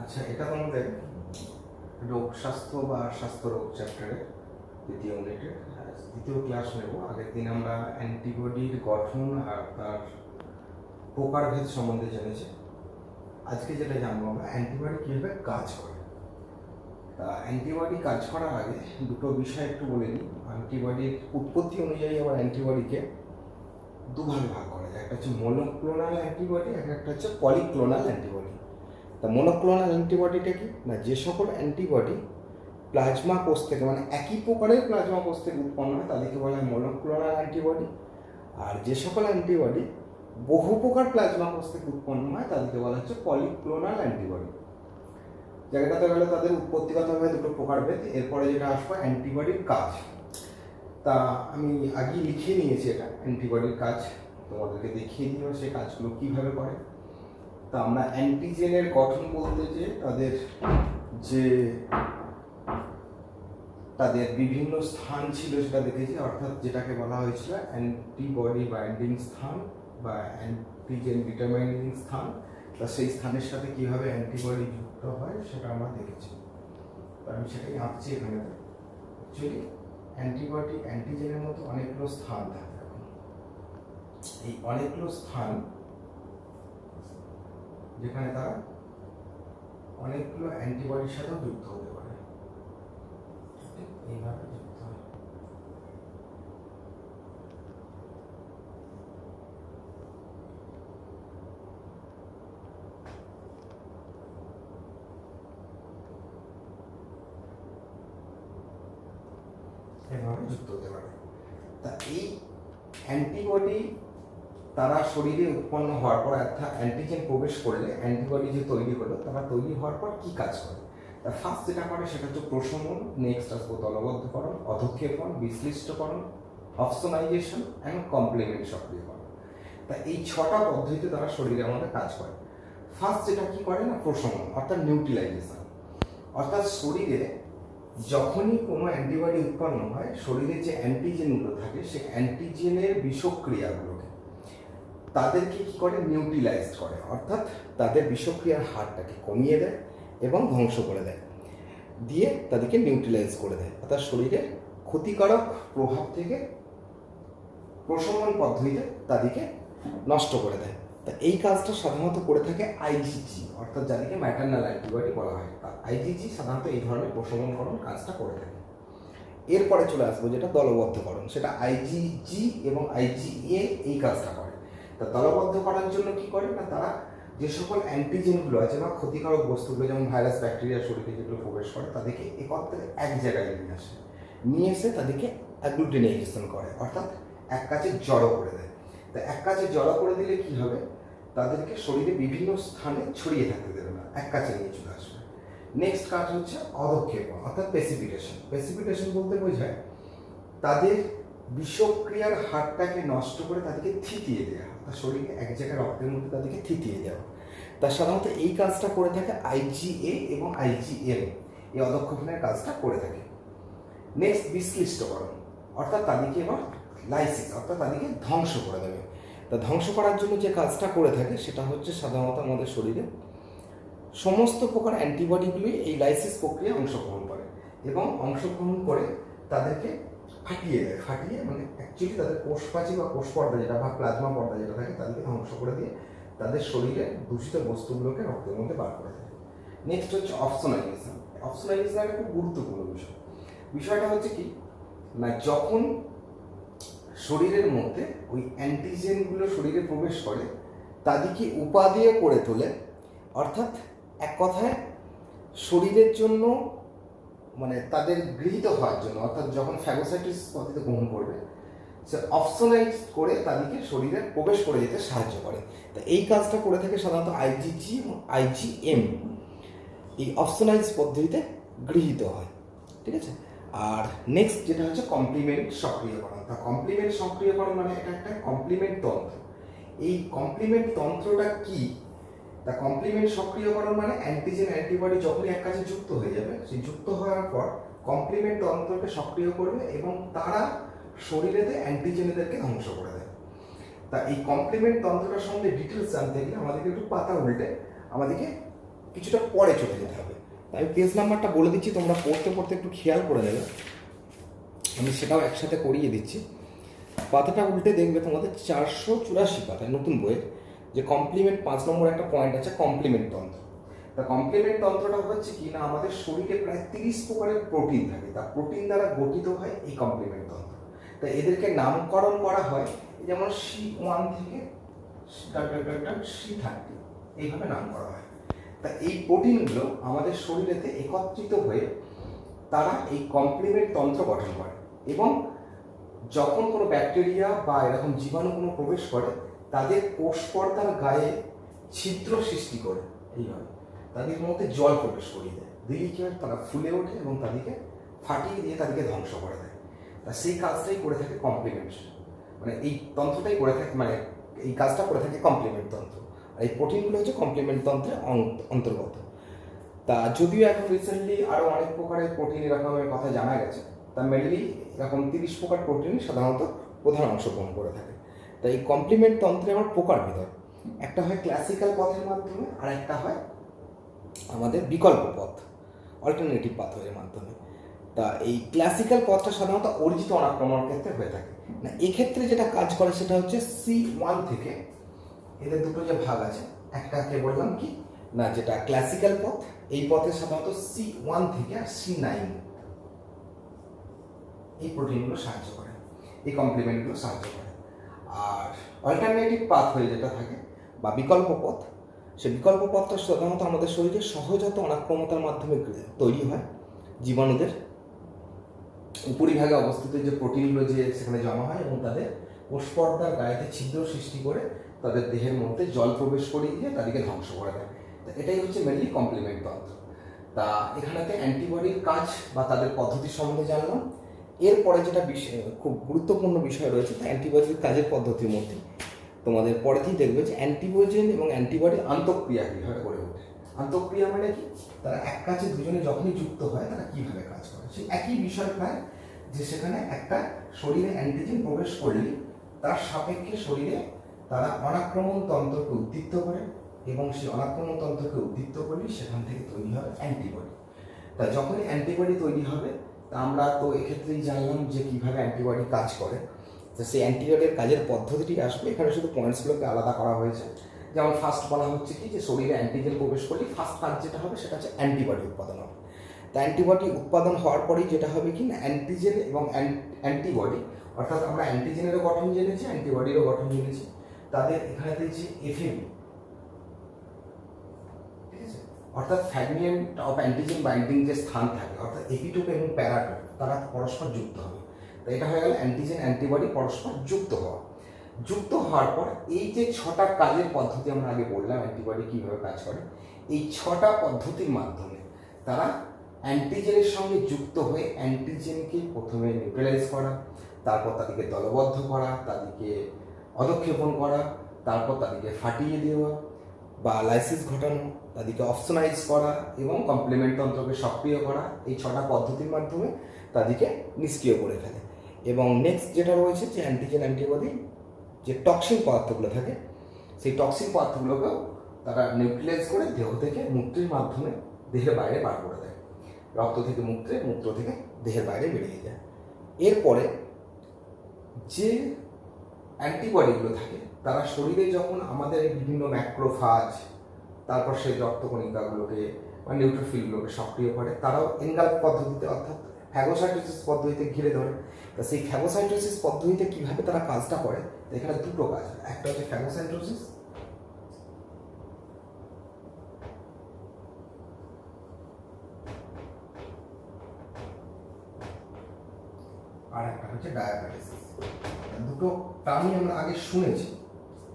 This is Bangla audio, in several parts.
আচ্ছা, এটা তোমাদের রোগ স্বাস্থ্য বা স্বাস্থ্য রোগ চ্যাপ্টারের দ্বিতীয় ইউনিটের দ্বিতীয় ক্লাস নেব। আগের দিন আমরা অ্যান্টিবডির গঠন আর তার প্রকারভেদ সম্বন্ধে জেনেছি। আজকে যেটা জানবো আমরা অ্যান্টিবডি কীভাবে কাজ করে। তা অ্যান্টিবডি কাজ করার আগে দুটো বিষয় একটু বলে নিই। অ্যান্টিবডির উৎপত্তি অনুযায়ী আবার অ্যান্টিবডিকে দুভাগে ভাগ করা যায়। একটা হচ্ছে মনোক্লোনাল অ্যান্টিবডি, একটা হচ্ছে পলিক্লোনাল অ্যান্টিবডি। তা মনোক্লোনাল অ্যান্টিবডিটা কি না, যে সকল অ্যান্টিবডি প্লাজমা কোষ থেকে, মানে একই প্রকারের প্লাজমা কোষ থেকে উৎপন্ন হয় তাদেরকে বলা হয় মনোক্লোনাল অ্যান্টিবডি। আর যে সকল অ্যান্টিবডি বহু প্রকার প্লাজমা কোষ থেকে উৎপন্ন হয় তাদেরকে বলা হচ্ছে পলিক্লোনাল অ্যান্টিবডি। জায়গাটাতে গেলে তাদের উৎপত্তিগতভাবে দুটো প্রকারভেদ। এরপরে যেটা আসবে অ্যান্টিবডির কাজ। তা আমি আগেই লিখিয়ে নিয়েছি এটা অ্যান্টিবডির কাজ, তোমাদেরকে দেখিয়ে দিব সেই কাজগুলো কীভাবে করে। তা আমরা অ্যান্টিজেনের গঠন বলতে যে তাদের বিভিন্ন স্থান ছিল সেটা দেখেছি, অর্থাৎ যেটাকে বলা হয়েছিল অ্যান্টিবডি বাইন্ডিং স্থান বা অ্যান্টিজেন ডিটারমাইনিং স্থান। তা সেই স্থানের সাথে কীভাবে অ্যান্টিবডি যুক্ত হয় সেটা আমরা দেখেছি। তো আমি সেটাই আঁকছি এখানে। অ্যাকচুয়ালি অ্যান্টিজেনের মতো অনেকগুলো স্থান থাকে। এই অনেকগুলো স্থান যেখানে তারা অনেকগুলো অ্যান্টিবডির সাথেও যুক্ত হতে পারে, এইভাবে যুক্ত হয়। এভাবে যুক্ত হতে পারে। তা এই অ্যান্টিবডি তারা শরীরে উৎপন্ন হওয়ার পর, অর্থাৎ অ্যান্টিজেন প্রবেশ করলে অ্যান্টিবডি যে তৈরি হলো, তারা তৈরি হওয়ার পর কী কাজ করে। তা ফার্স্ট যেটা করে সেটা হচ্ছে প্রশমন, নেক্সট আসবো দলবদ্ধকরণ, অধক্ষেপণ, বিশ্লিষ্টকরণ, অপসোনাইজেশন অ্যান্ড কমপ্লিমেন্ট সক্রিয়করণ। তা এই 6টা পদ্ধতিতে তারা শরীরে আমাদের কাজ করে। ফার্স্ট যেটা কি করে না, প্রশমন অর্থাৎ নিউট্রিলাইজেশন। অর্থাৎ শরীরে যখনই কোনো অ্যান্টিবডি উৎপন্ন হয়, শরীরে যে অ্যান্টিজেনগুলো থাকে সেই অ্যান্টিজেনের বিষক্রিয়াগুলোকে তাদেরকে কি করে, নিউট্রিলাইজ করে, অর্থাৎ তাদের বিষক্রিয়ার হারটাকে কমিয়ে দেয় এবং ধ্বংস করে দেয়, দিয়ে তাদেরকে নিউট্রিলাইজ করে দেয়, অর্থাৎ শরীরের ক্ষতিকারক প্রভাব থেকে প্রশমন পদ্ধতিতে তাদেরকে নষ্ট করে দেয়। তা এই কাজটা সাধারণত করে থাকে আইজিজি, অর্থাৎ যাদেরকে ম্যাটারনাল অ্যান্টিবডি বলা হয়। আইজিজি সাধারণত এই ধরনের প্রশমনকরণ কাজটা করে থাকে। এরপরে চলে আসবো যেটা দলবদ্ধকরণ, সেটা আইজিজি এবং আইজিএ এই কাজটা করে। তা দলবদ্ধ করার জন্য কি করে না, তারা যে সকল অ্যান্টিজেনগুলো আছে বা ক্ষতিকারক বস্তুগুলো, যেমন ভাইরাস, ব্যাকটেরিয়া শরীরে যেগুলো প্রবেশ করে, তাদেরকে একত্রে এক জায়গায় নিয়ে এসে তাদেরকে অ্যাগ্লুটিনাইজেশন করে, অর্থাৎ এক কাছে জড়ো করে দেয়। তা এক কাছে জড়ো করে দিলে কি হবে, তাদেরকে শরীরে বিভিন্ন স্থানে ছড়িয়ে থাকতে দেবে না, এক কাছে নিয়ে চলে আসবে। নেক্সট কাজ হচ্ছে অধক্ষেপণ অর্থাৎ প্রেসিপিটেশন। প্রেসিপিটেশন বলতে বোঝায় তাদের বিষক্রিয়ার হারটাকে নষ্ট করে তাদেরকে থিতিয়ে দেওয়া, অর্থাৎ শরীরে এক জায়গায় রক্তের মধ্যে তাদেরকে থিতিয়ে দেওয়া। তা সাধারণত এই কাজটা করে থাকে আইজিএ এবং আইজিএম, এই অধক্ষেপণের কাজটা করে থাকে। নেক্সট বিশ্লিষ্টকরণ, অর্থাৎ তাদেরকে এবার লাইসিস, অর্থাৎ তাদেরকে ধ্বংস করে দেবে। তা ধ্বংস করার জন্য যে কাজটা করে থাকে সেটা হচ্ছে সাধারণত আমাদের শরীরে সমস্ত প্রকার অ্যান্টিবডিগুলি এই লাইসিস প্রক্রিয়ায় অংশগ্রহণ করে এবং অংশগ্রহণ করে তাদেরকে ফাটিয়ে দেয়। মানে অ্যাকচুয়ালি তাদের কোষপ্রাচীর বা কোষ পর্দা যেটা বা প্লাজমা পর্দা যেটা থাকে তাদেরকে ধ্বংস করে দিয়ে তাদের শরীরে দূষিত বস্তুগুলোকে রক্তের মধ্যে বার করে দেয়। নেক্সট হচ্ছে অপসোনাইজেশন। অপসোনাইজেশন একটা খুব গুরুত্বপূর্ণ বিষয়। বিষয়টা হচ্ছে কি না, যখন শরীরের মধ্যে ওই অ্যান্টিজেনগুলো শরীরে প্রবেশ করে তাদেরকে উপাদেয় করে তোলে, অর্থাৎ এক কথায় শরীরের জন্য, মানে তাদের গৃহীত হওয়ার জন্য, অর্থাৎ যখন ফ্যাগোসাইটিস পদ্ধতি গ্রহণ করবে সে অপশনাইজ করে তাদেরকে শরীরে প্রবেশ করে যেতে সাহায্য করে। তা এই কাজটা করে থাকে সাধারণত আইজিজি এবং আইজিএম, এই অপশনাইজ পদ্ধতিতে গৃহীত হয়। ঠিক আছে। আর নেক্সট যেটা হচ্ছে কমপ্লিমেন্ট সক্রিয়করণ। তা কমপ্লিমেন্ট সক্রিয়করণ মানে এটা একটা কমপ্লিমেন্ট তন্ত্র। এই কমপ্লিমেন্ট তন্ত্রটা কি, তা কমপ্লিমেন্ট সক্রিয়করণ মানে অ্যান্টিজেন অ্যান্টিবডি যখনই এক কাছে যুক্ত হয়ে যাবে, সেই যুক্ত হওয়ার পর কমপ্লিমেন্ট তন্ত্রকে সক্রিয় করবে এবং তারা শরীরেতে অ্যান্টিজেনদেরকে ধ্বংস করে দেয়। তা এই কমপ্লিমেন্ট তন্ত্রটার সম্বন্ধে ডিটেলস জানতে গেলে আমাদেরকে একটু পাতা উল্টে আমাদেরকে কিছুটা পরে চলে যেতে হবে। আমি পেজ নাম্বারটা বলে দিচ্ছি, তোমরা পড়তে পড়তে একটু খেয়াল করে নেবে, আমি সেটাও একসাথে করিয়ে দিচ্ছি। পাতাটা উল্টে দেখবে তোমাদের 484 পাতায় নতুন বইয়ের যে কমপ্লিমেন্ট 5 নম্বর একটা পয়েন্ট আছে, কমপ্লিমেন্ট তন্ত্র। তা কমপ্লিমেন্ট তন্ত্রটা হচ্ছে কি না, আমাদের শরীরে প্রায় 30 প্রকারের প্রোটিন থাকে, তা প্রোটিন দ্বারা গঠিত হয় এই কমপ্লিমেন্ট তন্ত্র। তা এদেরকে নামকরণ করা হয়, যেমন C1 থেকে C30 এইভাবে নাম করা হয়। তা এই প্রোটিনগুলো আমাদের শরীরেতে একত্রিত হয়ে তারা এই কমপ্লিমেন্ট তন্ত্র গঠন করে, এবং যখন কোনো ব্যাকটেরিয়া বা এরকম জীবাণু কোনো প্রবেশ করে তাদের কোষ পর্দার গায়ে ছিদ্র সৃষ্টি করে এইভাবে তাদের মধ্যে জল প্রবেশ করিয়ে দেয়, দিলে কি হয় তারা ফুলে ওঠে এবং তাদেরকে ফাটিয়ে দিয়ে তাদেরকে ধ্বংস করে দেয়। তা সেই কাজটাই করে থাকে কমপ্লিমেন্ট, মানে এই তন্ত্রটাই করে থাকে, মানে এই কাজটা করে থাকে কমপ্লিমেন্ট তন্ত্র। আর এই প্রোটিনগুলো হচ্ছে কমপ্লিমেন্ট তন্ত্রের অন্তর্গত। তা যদিও এখন রিসেন্টলি আরও অনেক প্রকারের প্রোটিন এরকমের কথা জানা গেছে, তা মেনলি এরকম 30 প্রকার প্রোটিন সাধারণত প্রধান অংশগ্রহণ করে থাকে। তাই এই কমপ্লিমেন্ট তন্ত্রে আমার প্রকার ভিতর একটা হয় ক্লাসিক্যাল পথের মাধ্যমে, আর একটা হয় আমাদের বিকল্প পথ, অল্টারনেটিভ পাথওয়ের মাধ্যমে। তা এই ক্লাসিক্যাল পথটা সাধারণত অর্জিত অনাক্রমণের ক্ষেত্রে হয়ে থাকে না। এক্ষেত্রে যেটা কাজ করে সেটা হচ্ছে C1 থেকে, এদের দুটো যে ভাগ আছে, একটাকে বললাম কি না যেটা ক্লাসিক্যাল পথ, এই পথে সাধারণত C1 থেকে আর C9 এই প্রোটিনগুলো সাহায্য করে, এই কমপ্লিমেন্টগুলো সাহায্য করে। আর অল্টারনেটিভ পাথ হয়ে যেটা থাকে বা বিকল্প পথ, সেই বিকল্প পথটা সাধারণত আমাদের শরীরে সহজাত অনাক্রমতার মাধ্যমে তৈরি হয়। জীবাণুদের উপরিভাগে অবস্থিত যে প্রোটিনগুলো যে সেখানে জমা হয় এবং তাদের কোষ পর্দার গায়েতে ছিদ্র সৃষ্টি করে তাদের দেহের মধ্যে জল প্রবেশ করিয়ে দিয়ে তাদেরকে ধ্বংস করে দেয়। তা এটাই হচ্ছে মেনলি কমপ্লিমেন্ট তন্ত্র। তা এখানেতে অ্যান্টিবডির কাজ বা তাদের পদ্ধতি সম্বন্ধে জানলাম। এরপরে যেটা খুব গুরুত্বপূর্ণ বিষয় রয়েছে, অ্যান্টিবডির কাজের পদ্ধতির মধ্যে তোমাদের পরেতেই দেখবে যে অ্যান্টিবজেন এবং অ্যান্টিবডির আন্তঃক্রিয়া কীভাবে গড়ে ওঠে। আন্তঃক্রিয়া মানে কি, তারা এক কাজে দুজনে যখনই যুক্ত হয় তারা কীভাবে কাজ করে, সেই একই বিষয় প্রায়, যে সেখানে একটা শরীরে অ্যান্টিজেন প্রবেশ করলে তার সাপেক্ষে শরীরে তারা অনাক্রমণ তন্ত্রকে উদ্দীপ্ত করে, এবং সেই অনাক্রমণ তন্ত্রকে উদ্দীপ্ত করলে সেখান থেকে তৈরি হবে অ্যান্টিবডি। তা যখনই অ্যান্টিবডি তৈরি হবে, তা আমরা তো এক্ষেত্রেই জানলাম যে কীভাবে অ্যান্টিবডি কাজ করে। তো সেই অ্যান্টিবডির কাজের পদ্ধতিটি আসবে, এখানে শুধু পয়েন্টসগুলোকে আলাদা করা হয়েছে। যেমন ফার্স্ট বলা হচ্ছে কি যে শরীরে অ্যান্টিজেন প্রবেশ করলে ফার্স্ট কাজ যেটা হবে সেটা হচ্ছে অ্যান্টিবডি উৎপাদন হবে। তা অ্যান্টিবডি উৎপাদন হওয়ার পরেই যেটা হবে কি না, অ্যান্টিজেন এবং অ্যান্টিবডি, অর্থাৎ আমরা অ্যান্টিজেনেরও গঠন জেনেছি, অ্যান্টিবডিরও গঠন জেনেছি, তাদের এখানে যে এফএবি, ঠিক আছে, অর্থাৎ ফ্র্যাগমেন্ট অফ অ্যান্টিজেন বাইন্ডিং যে স্থান থাকে, অর্থাৎ এপিটোপ এবং প্যারাটোপ, তারা পরস্পর যুক্ত হবে। তো এটা হয়ে গেল অ্যান্টিজেন অ্যান্টিবডি পরস্পর যুক্ত হওয়া। যুক্ত হওয়ার পর এই যে 6টা কাজের পদ্ধতি আমরা আগে বললাম অ্যান্টিবডি কীভাবে কাজ করে, এই 6টা পদ্ধতির মাধ্যমে তারা অ্যান্টিজেনের সঙ্গে যুক্ত হয়ে অ্যান্টিজেনকে প্রথমে নিউট্রালাইজ করা, তারপর তাদেরকে দলবদ্ধ করা, তাদেরকে অধক্ষেপণ করা, তারপর তাদেরকে ফাটিয়ে দেওয়া বা লাইসিস ঘটানো, তাদেরকে অপশনাইজ করা এবং কমপ্লিমেন্ট তন্ত্রকে সক্রিয় করা, এই 6টা পদ্ধতির মাধ্যমে তাদেরকে নিষ্ক্রিয় করে ফেলে। এবং নেক্সট যেটা রয়েছে যে অ্যান্টিজেন অ্যান্টিবডি যে টক্সিন পদার্থগুলো থাকে, সেই টক্সিন পদার্থগুলোকেও তারা নিউট্রালাইজ করে দেহ থেকে মূত্রের মাধ্যমে দেহের বাইরে বার করে দেয়। রক্ত থেকে মূত্রে, মূত্র থেকে দেহের বাইরে বেরিয়ে যায়। এরপরে যে অ্যান্টিবডিগুলো থাকে তারা শরীরে যখন আমাদের বিভিন্ন ম্যাক্রোফাজ, তারপর সেই রক্তকণিকাগুলোকে বা নিউট্রোফিলগুলোকে সক্রিয় করে, তারাও এনগাল্ফ পদ্ধতিতে অর্থাৎ ফ্যাগোসাইটোসিস পদ্ধতিতে ঘিরে ধরে। তা সেই ফ্যাগোসাইটোসিস পদ্ধতিতে কীভাবে তারা কাজটা করে, এখানে দুটো কাজ, একটা হচ্ছে ফ্যাগোসাইটোসিস, আর একটা হচ্ছে ডায়াবেটিস। দুটো টার্মই আমরা আগে শুনেছি,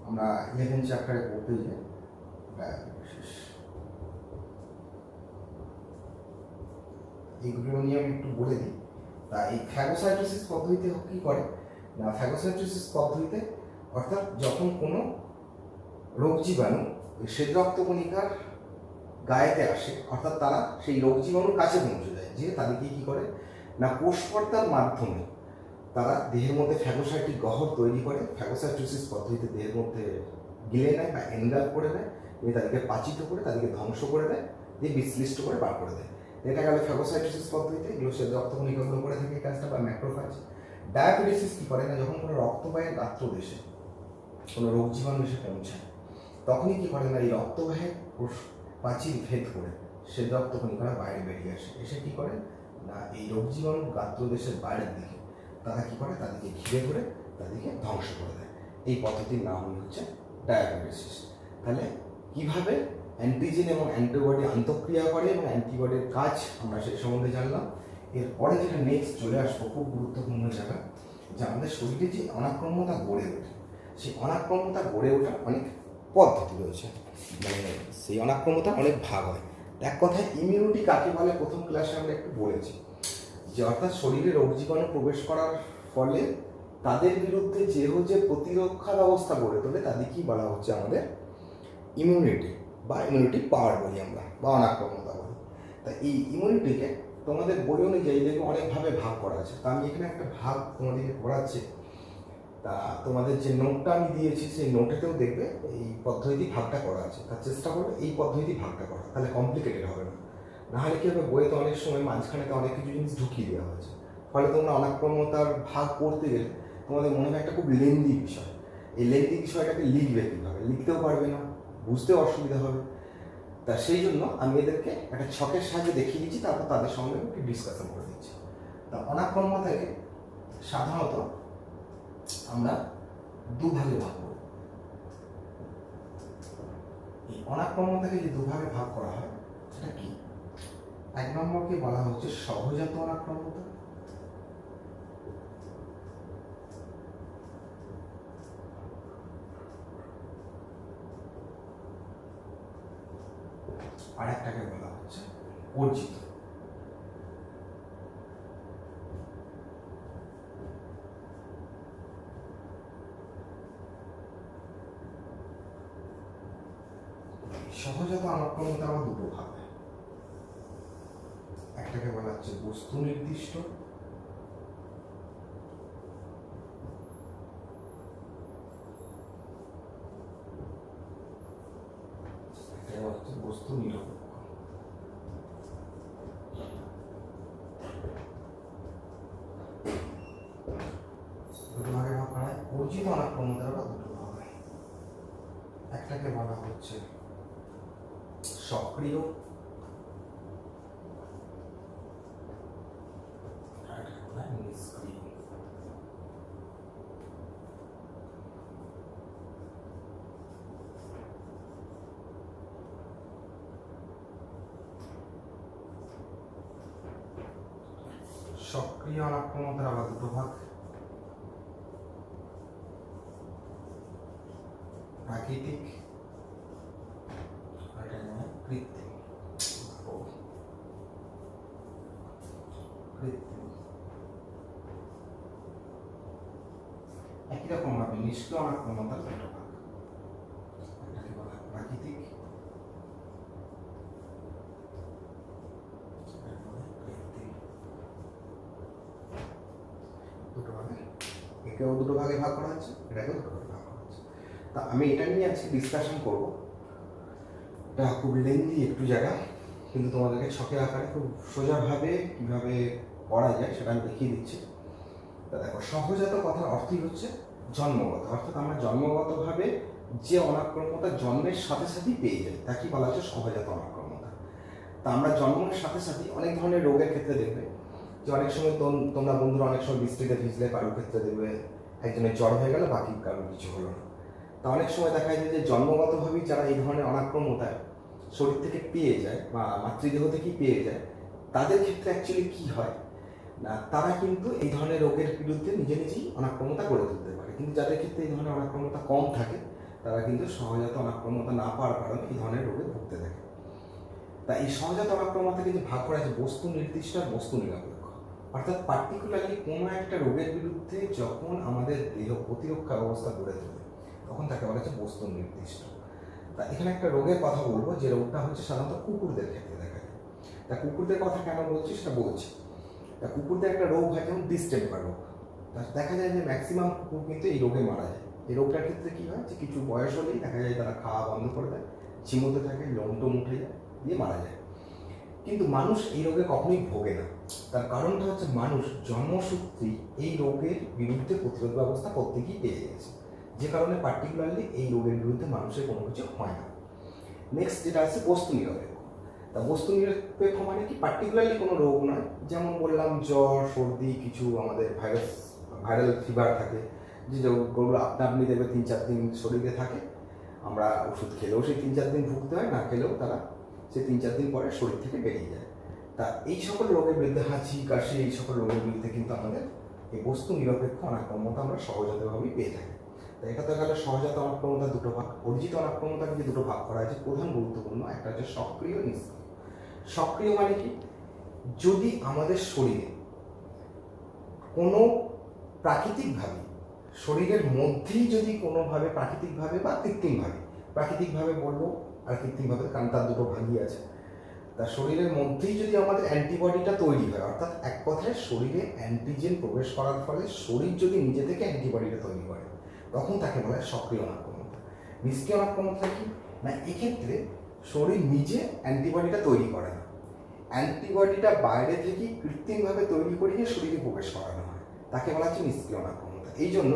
আমরা 11 চ্যাপ্টারে পড়তে যাই। ডায়াবেটিস এইগুলো নিয়ে আমি একটু বলে দিই। তা এই ফ্যাগোসাইটোসিস পদ্ধতিতে কী করে না, ফ্যাগোসাইটোসিস পদ্ধতিতে অর্থাৎ যখন কোনো রোগ জীবাণু শ্বেত রক্তকণিকার গায়েতে আসে, অর্থাৎ তারা সেই রোগ জীবাণুর কাছে পৌঁছে যায়, যে তাদেরকে কী করে না কোষ পর্দার মাধ্যমে তারা দেহের মধ্যে ফ্যাগোসাইটিক গহ্বর তৈরি করে, ফ্যাগোসাইটোসিস পদ্ধতিতে দেহের মধ্যে গিলে নেয় বা এনগাল্ফ করে নেয়, নিয়ে তাদেরকে পাচিত করে তাদেরকে ধ্বংস করে দেয়, দিয়ে বিশ্লিষ্ট করে বার করে দেয়। এটা গেল ফ্যাগোসাইটোসিস পদ্ধতিতে, এগুলো সে রক্তকণিকাগুলো করে থাকে কাজটা বা ম্যাক্রোফাজ। ডায়াবেটিস কী করে না, যখন কোনো রক্তবাহের গাত্রদেশে কোনো রোগ জীবাণু এসে পৌঁছায় তখনই কী করে না, এই রক্তবাহের প্রাচীর ভেদ করে সে রক্তকণিকারা বাইরে বেরিয়ে আসে, এসে কী করে না এই রোগ জীবাণু গাত্রদেশের বাইরের দিকে তারা কী করে তাদেরকে ঘিরে ধরে তাদেরকে ধ্বংস করে দেয়। এই পদ্ধতির নাম হচ্ছে ডায়াবেটিস। তাহলে কীভাবে অ্যান্টিজেন এবং অ্যান্টিবডি আন্তঃক্রিয়া করে এবং অ্যান্টিবডির কাজ আমরা সেই সম্বন্ধে জানলাম। এরপরে যেটা নেক্সট চলে আসবো খুব গুরুত্বপূর্ণ জায়গা, যে আমাদের শরীরে যে অনাক্রম্যতা গড়ে ওঠে, সেই অনাক্রম্যতা গড়ে ওঠার অনেক পদ্ধতি রয়েছে, মানে সেই অনাক্রম্যতার অনেক ভাগ হয়। এক কথায় ইমিউনিটি কাকে বলে প্রথম ক্লাসে আমরা একটু বলেছি, যে অর্থাৎ শরীরে রোগ জীবাণু প্রবেশ করার ফলে তাদের বিরুদ্ধে যে প্রতিরক্ষা ব্যবস্থা গড়ে তোলে তাদেরকেই বলা হচ্ছে আমাদের ইমিউনিটি বা ইমিউনিটি পাওয়ার বলি আমরা, বা অনাক্রম্যতা বলি। তা এই ইমিউনিটিকে তোমাদের বই অনুযায়ী দেখবে অনেকভাবে ভাগ করা আছে। তা আমি এখানে একটা ভাগ তোমাদেরকে করাচ্ছি। তা তোমাদের যে নোটটা আমি দিয়েছি সেই নোটেতেও দেখবে এই পদ্ধতি ভাগটা করা আছে। তার চেষ্টা করবে এই পদ্ধতি ভাগটা করা, তাহলে কমপ্লিকেটেড হবে না। নাহলে কী হবে, বইয়ে তো অনেক সময় মাঝখানে অনেক কিছু জিনিস ঢুকিয়ে দেওয়া হয়েছে, ফলে তোমরা অনাক্রম্যতার ভাগ করতে গেলে তোমাদের মনে হয় একটা খুব লেন্দি বিষয়। এই লেন্দি বিষয়টাকে লিখবে কীভাবে, লিখতেও পারবে না, বুঝতেও অসুবিধা হবে। তা সেই জন্য আমি এদেরকে একটা ছকের সাহায্যে দেখিয়ে দিচ্ছি, তারপর তাদের সঙ্গে একটু ডিসকাশন করে দিচ্ছি। তা অনাক্রম্যতাকে সাধারণত আমরা দুভাগে ভাগ করি। এই অনাক্রম্যতাকে যে দুভাগে ভাগ করা হয় সেটা কি, এক নম্বরকে বলা হচ্ছে সহজাত অনাক্রম্যতা, আর একটাকে বলা হচ্ছে অর্জিত। সহজাত অনাক্রম্যতা আমার দুটো ভাগ, একটাকে বলা হচ্ছে বস্তু নির্দিষ্ট, একটাকে হচ্ছে বস্তু নিরপেক্ষ। দুটো ভাগে ভাগ করা হয়। অর্জিত অনাক্রম্যতার দুটো ভাগ হয়, একটাকে বলা হচ্ছে সক্রিয়, নিষ্ক্রিয়। সক্রিয় অনাক্রম্যতার আবার দুটো ভাগ, প্রাকৃতিক আর কৃত্রিম। একই রকম ভাবে নিষ্ক্রিয় অনাক্রম্যতার দুটো ভাগ, একটাকে বলা হয় প্রাকৃতিক, দুটো ভাগে, একেও দুটো ভাগে ভাগ করা হচ্ছে, এটাকেও দুটো ভাগে ভাগ করা হচ্ছে। তা আমি এটা নিয়ে আজকে ডিসকাশন করবো, এটা খুব লেন্দি একটু জায়গা, কিন্তু তোমাদেরকে ছকের আকারে খুব সোজাভাবে কীভাবে করা যায় সেটা আমি দেখিয়ে দিচ্ছি। তা দেখো, সহজাত কথার অর্থই হচ্ছে জন্মগত, অর্থাৎ আমরা জন্মগতভাবে যে অনাক্রম্যতা জন্মের সাথে সাথেই পেয়ে যাই তাকে বলা হচ্ছে সহজাত অনাক্রম্যতা। তা আমরা জন্মের সাথে সাথেই অনেক ধরনের রোগের ক্ষেত্রে দেখবে যে অনেক সময় তোমরা বন্ধুরা অনেক সময় বৃষ্টিতে ভিজলে কারোর ক্ষেত্রে দেখবে একজনের জ্বর হয়ে গেল, বাকি কারোর কিছু হলো না। তা অনেক সময় দেখা যায় যে জন্মগতভাবেই যারা এই ধরনের অনাক্রম্যতায় শরীর থেকে পেয়ে যায় বা মাতৃদেহ থেকেই পেয়ে যায়, তাদের ক্ষেত্রে অ্যাকচুয়ালি কী হয় না, তারা কিন্তু এই ধরনের রোগের বিরুদ্ধে নিজে নিজেই অনাক্রম্যতা গড়ে তুলতে পারে। কিন্তু যাদের ক্ষেত্রে এই ধরনের অনাক্রম্যতা কম থাকে তারা কিন্তু সহজাত অনাক্রম্যতা না পাওয়ার কারণে এই ধরনের রোগে ভুগতে থাকে। তা এই সহজাত অনাক্রম্যতাকে যে ভাগ করা আছে বস্তু নির্দিষ্ট আর বস্তু নিরপেক্ষ, অর্থাৎ পার্টিকুলারলি কোনো একটা রোগের বিরুদ্ধে যখন আমাদের দেহ প্রতিরক্ষা ব্যবস্থা গড়ে তোলে তখন তাকে বলা হচ্ছে বস্তু নির্দিষ্ট। তা এখানে একটা রোগের কথা বলবো, যে রোগটা হচ্ছে সাধারণত কুকুরদের ক্ষেত্রে দেখা যায়। তা কুকুরদের কথা কেন বলছি সেটা বলছি। তা কুকুরদের একটা রোগ হয় যেমন ডিস্টেম্পার রোগ। তা দেখা যায় যে ম্যাক্সিমাম কুকুর কিন্তু এই রোগে মারা যায়। এই রোগটার ক্ষেত্রে কী হয়, যে কিছু বয়স হলেই দেখা যায় তারা খাওয়া বন্ধ করে দেয়, চিমুতে থাকে, লোমটোম উঠে যায়, দিয়ে মারা যায়। কিন্তু মানুষ এই রোগে কখনোই ভোগে না। তার কারণটা হচ্ছে মানুষ জন্মসূত্রেই এই রোগের বিরুদ্ধে প্রতিরোধ ব্যবস্থা প্রত্যেকেই পেয়ে গেছে, যে কারণে পার্টিকুলারলি এই রোগের বিরুদ্ধে মানুষের কোনো কিছু হয় না। নেক্সট যেটা আছে বস্তু নিরপেক্ষ। তা বস্তু নিরপেক্ষ মানে কি, পার্টিকুলারলি কোনো রোগ নয়, যেমন বললাম জ্বর, সর্দি, কিছু আমাদের ভাইরাল ফিভার থাকে, যে রোগগুলো আপনি দেখবে 3-4 দিন শরীরে থাকে, আমরা ওষুধ খেলেও সেই 3-4 দিন ভুগতে হয়, না খেলেও তারা সেই 3-4 দিন পরে শরীর থেকে বেরিয়ে যায়। তা এই সকল রোগের বিরুদ্ধে, হাঁচি কাশি, এই সকল রোগের বিরুদ্ধে কিন্তু আমাদের এই বস্তু নিরপেক্ষ অনাক্রম্যতা আমরা সহজাতভাবেই পেয়ে থাকি। তা এটা তো গেলে সহজাত অনাক্রম্যতা দুটো ভাগ। অর্জিত অনাক্রম্যতাকে যে দুটো ভাগ করা হয়েছে, প্রধান গুরুত্বপূর্ণ একটা হচ্ছে সক্রিয়, নিষ্ক্রিয়। সক্রিয় মানে কি, যদি আমাদের শরীরে কোনো প্রাকৃতিকভাবে, শরীরের মধ্যেই যদি কোনোভাবে প্রাকৃতিকভাবে বা কৃত্রিমভাবে, প্রাকৃতিকভাবে বলবো আর কৃত্রিমভাবে, কারণ তার দুটো ভাগই আছে, তা শরীরের মধ্যেই যদি আমাদের অ্যান্টিবডিটা তৈরি হয়, অর্থাৎ এক কথায় শরীরে অ্যান্টিজেন প্রবেশ করার ফলে শরীর যদি নিজে থেকে অ্যান্টিবডিটা তৈরি করে, তখন তাকে বলা হয় সক্রিয় অনাক্রম্যতা। নিষ্ক্রিয় অনাক্রম্যতা কি না, এক্ষেত্রে শরীর নিজে অ্যান্টিবডিটা তৈরি করে না, অ্যান্টিবডিটা বাইরে থেকে কৃত্রিমভাবে তৈরি করিয়ে শরীরে প্রবেশ করানো হয়, তাকে বলা হচ্ছে নিষ্ক্রিয় অনাক্রম্যতা। এই জন্য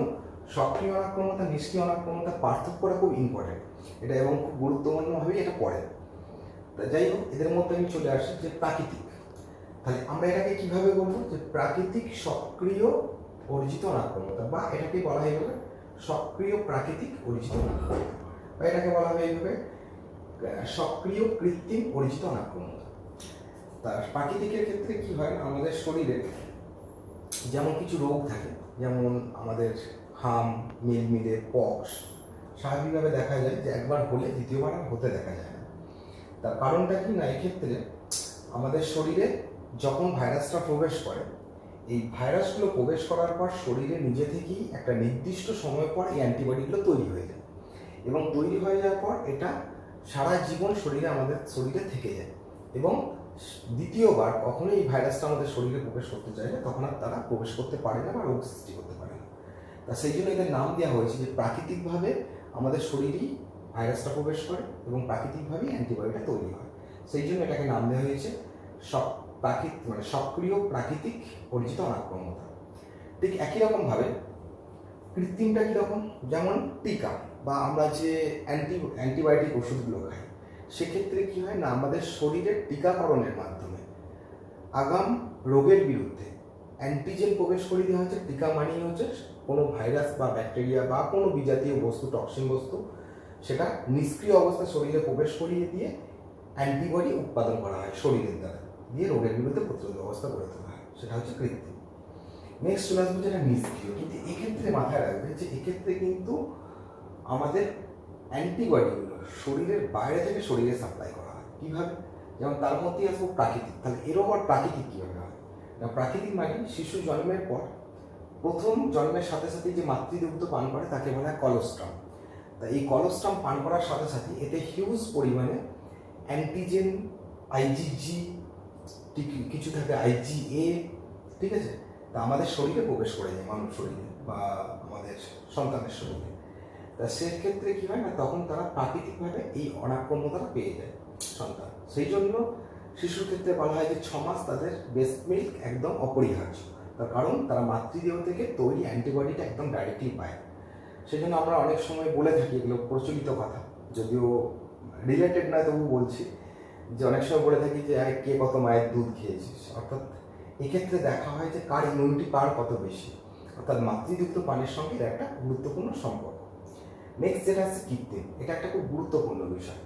সক্রিয় অনাক্রম্যতা, নিষ্ক্রিয় অনাক্রম্যতা পার্থক্যটা খুব ইম্পর্টেন্ট এটা, এবং খুব গুরুত্বপূর্ণভাবেই এটা পড়ে। তা যাই হোক, এদের মধ্যে আমি চলে আসি যে প্রাকৃতিক। তাহলে আমরা এটাকে কিভাবে বলবো, যে প্রাকৃতিক সক্রিয় অর্জিত অনাক্রম্যতা, বা এটাকে বলা হয় এইভাবে সক্রিয় প্রাকৃতিক অর্জিত অনাক্রম্যতা, বা এটাকে বলা হয় এইভাবে সক্রিয় কৃত্রিম অর্জিত অনাক্রম্যতা। তা প্রাকৃতিকের ক্ষেত্রে কি হয়, আমাদের শরীরে যেমন কিছু রোগ থাকে, যেমন আমাদের হাম, মিলমিলে, পক্স, স্বাভাবিকভাবে দেখা যায় যে একবার হলে দ্বিতীয়বার আর হতে দেখা যায় না। তার কারণটা কি না, এক্ষেত্রে আমাদের শরীরে যখন ভাইরাসটা প্রবেশ করে, এই ভাইরাসগুলো প্রবেশ করার পর শরীরে নিজে থেকেই একটা নির্দিষ্ট সময় পর এই অ্যান্টিবডিগুলো তৈরি হয়ে যায়, এবং তৈরি হয়ে যাওয়ার পর এটা সারা জীবন শরীরে আমাদের শরীরে থেকে যায়, এবং দ্বিতীয়বার কখনোই এই ভাইরাসটা আমাদের শরীরে প্রবেশ করতে চায় না, তখন আর তারা প্রবেশ করতে পারে না বা রোগ সৃষ্টি করতে পারে না। তা সেই জন্য এদের নাম দেওয়া হয়েছে যে প্রাকৃতিকভাবে আমাদের শরীরেই ভাইরাসটা প্রবেশ করে এবং প্রাকৃতিকভাবেই অ্যান্টিবডিটা তৈরি হয়, সেই জন্য এটাকে নাম দেওয়া হয়েছে মানে সক্রিয় প্রাকৃতিক অর্জিত অনাক্রম্যতা। ঠিক একই রকমভাবে কৃত্রিমটা কীরকম, যেমন টিকা বা আমরা যে অ্যান্টিবায়োটিক ওষুধগুলো খাই, সেক্ষেত্রে কী হয় না, আমাদের শরীরের টিকাকরণের মাধ্যমে আগাম রোগের বিরুদ্ধে অ্যান্টিজেন প্রবেশ করে দেওয়া হচ্ছে। টিকা মানেই হচ্ছে কোনো ভাইরাস বা ব্যাকটেরিয়া বা কোনো বিজাতীয় বস্তু, টক্সিন বস্তু, সেটা নিষ্ক্রিয় অবস্থায় শরীরে প্রবেশ করিয়ে দিয়ে অ্যান্টিবডি উৎপাদন করা হয় শরীরের দ্বারা, দিয়ে রোগের বিরুদ্ধে প্রতিরোধ ব্যবস্থা গড়ে তোলা হয়, সেটা হচ্ছে কৃত্রিম। নেক্সট চলে আসবে যেটা নিষ্ক্রিয়, কিন্তু এক্ষেত্রে মাথায় রাখবে যে এক্ষেত্রে কিন্তু আমাদের অ্যান্টিবডিগুলো শরীরের বাইরে থেকে শরীরে সাপ্লাই করা হয়। কীভাবে, যেমন তার মধ্যেই আসবো প্রাকৃতিক। তাহলে এরও আবার প্রাকৃতিক কীভাবে হয় না, প্রাকৃতিক মানে শিশু জন্মের পর প্রথম জন্মের সাথে সাথে যে মাতৃদুগ্ধ পান করে তাকে বলা হয় কলোস্ট্রাম। তা এই কলোস্ট্রাম পান করার সাথে সাথে এতে হিউজ পরিমাণে অ্যান্টিজেন, আইজিজি, কিছু থাকে আইজিএ, ঠিক আছে, তা আমাদের শরীরে প্রবেশ করে যায়, মানব শরীরে বা আমাদের সন্তানের শরীরে। তা সেক্ষেত্রে কী হয় না, তখন তারা প্রাকৃতিকভাবে এই অনাক্রম্যতাটা পেয়ে যায় সন্তান। সেই জন্য শিশুর ক্ষেত্রে বলা হয় যে 6 মাস তাদের ব্রেস্ট মিল্ক একদম অপরিহার্য, তার কারণ তারা মাতৃদেহ থেকে তৈরি অ্যান্টিবডিটা একদম ডাইরেক্টলি পায়। সেই জন্য আমরা অনেক সময় বলে থাকি, এগুলো প্রচলিত কথা, যদিও রিলেটেড নয় তবু বলছি, যে অনেক সময় বলে থাকি যে কে কত মায়ের দুধ খেয়েছিস, অর্থাৎ এক্ষেত্রে দেখা হয় যে কার ইমিউনিটি পাওয়ার কত বেশি, অর্থাৎ মাতৃযুক্ত পানির সঙ্গে এটা একটা গুরুত্বপূর্ণ সম্পর্ক। নেক্সট যেটা আছে কৃত্রিম, এটা একটা খুব গুরুত্বপূর্ণ বিষয়।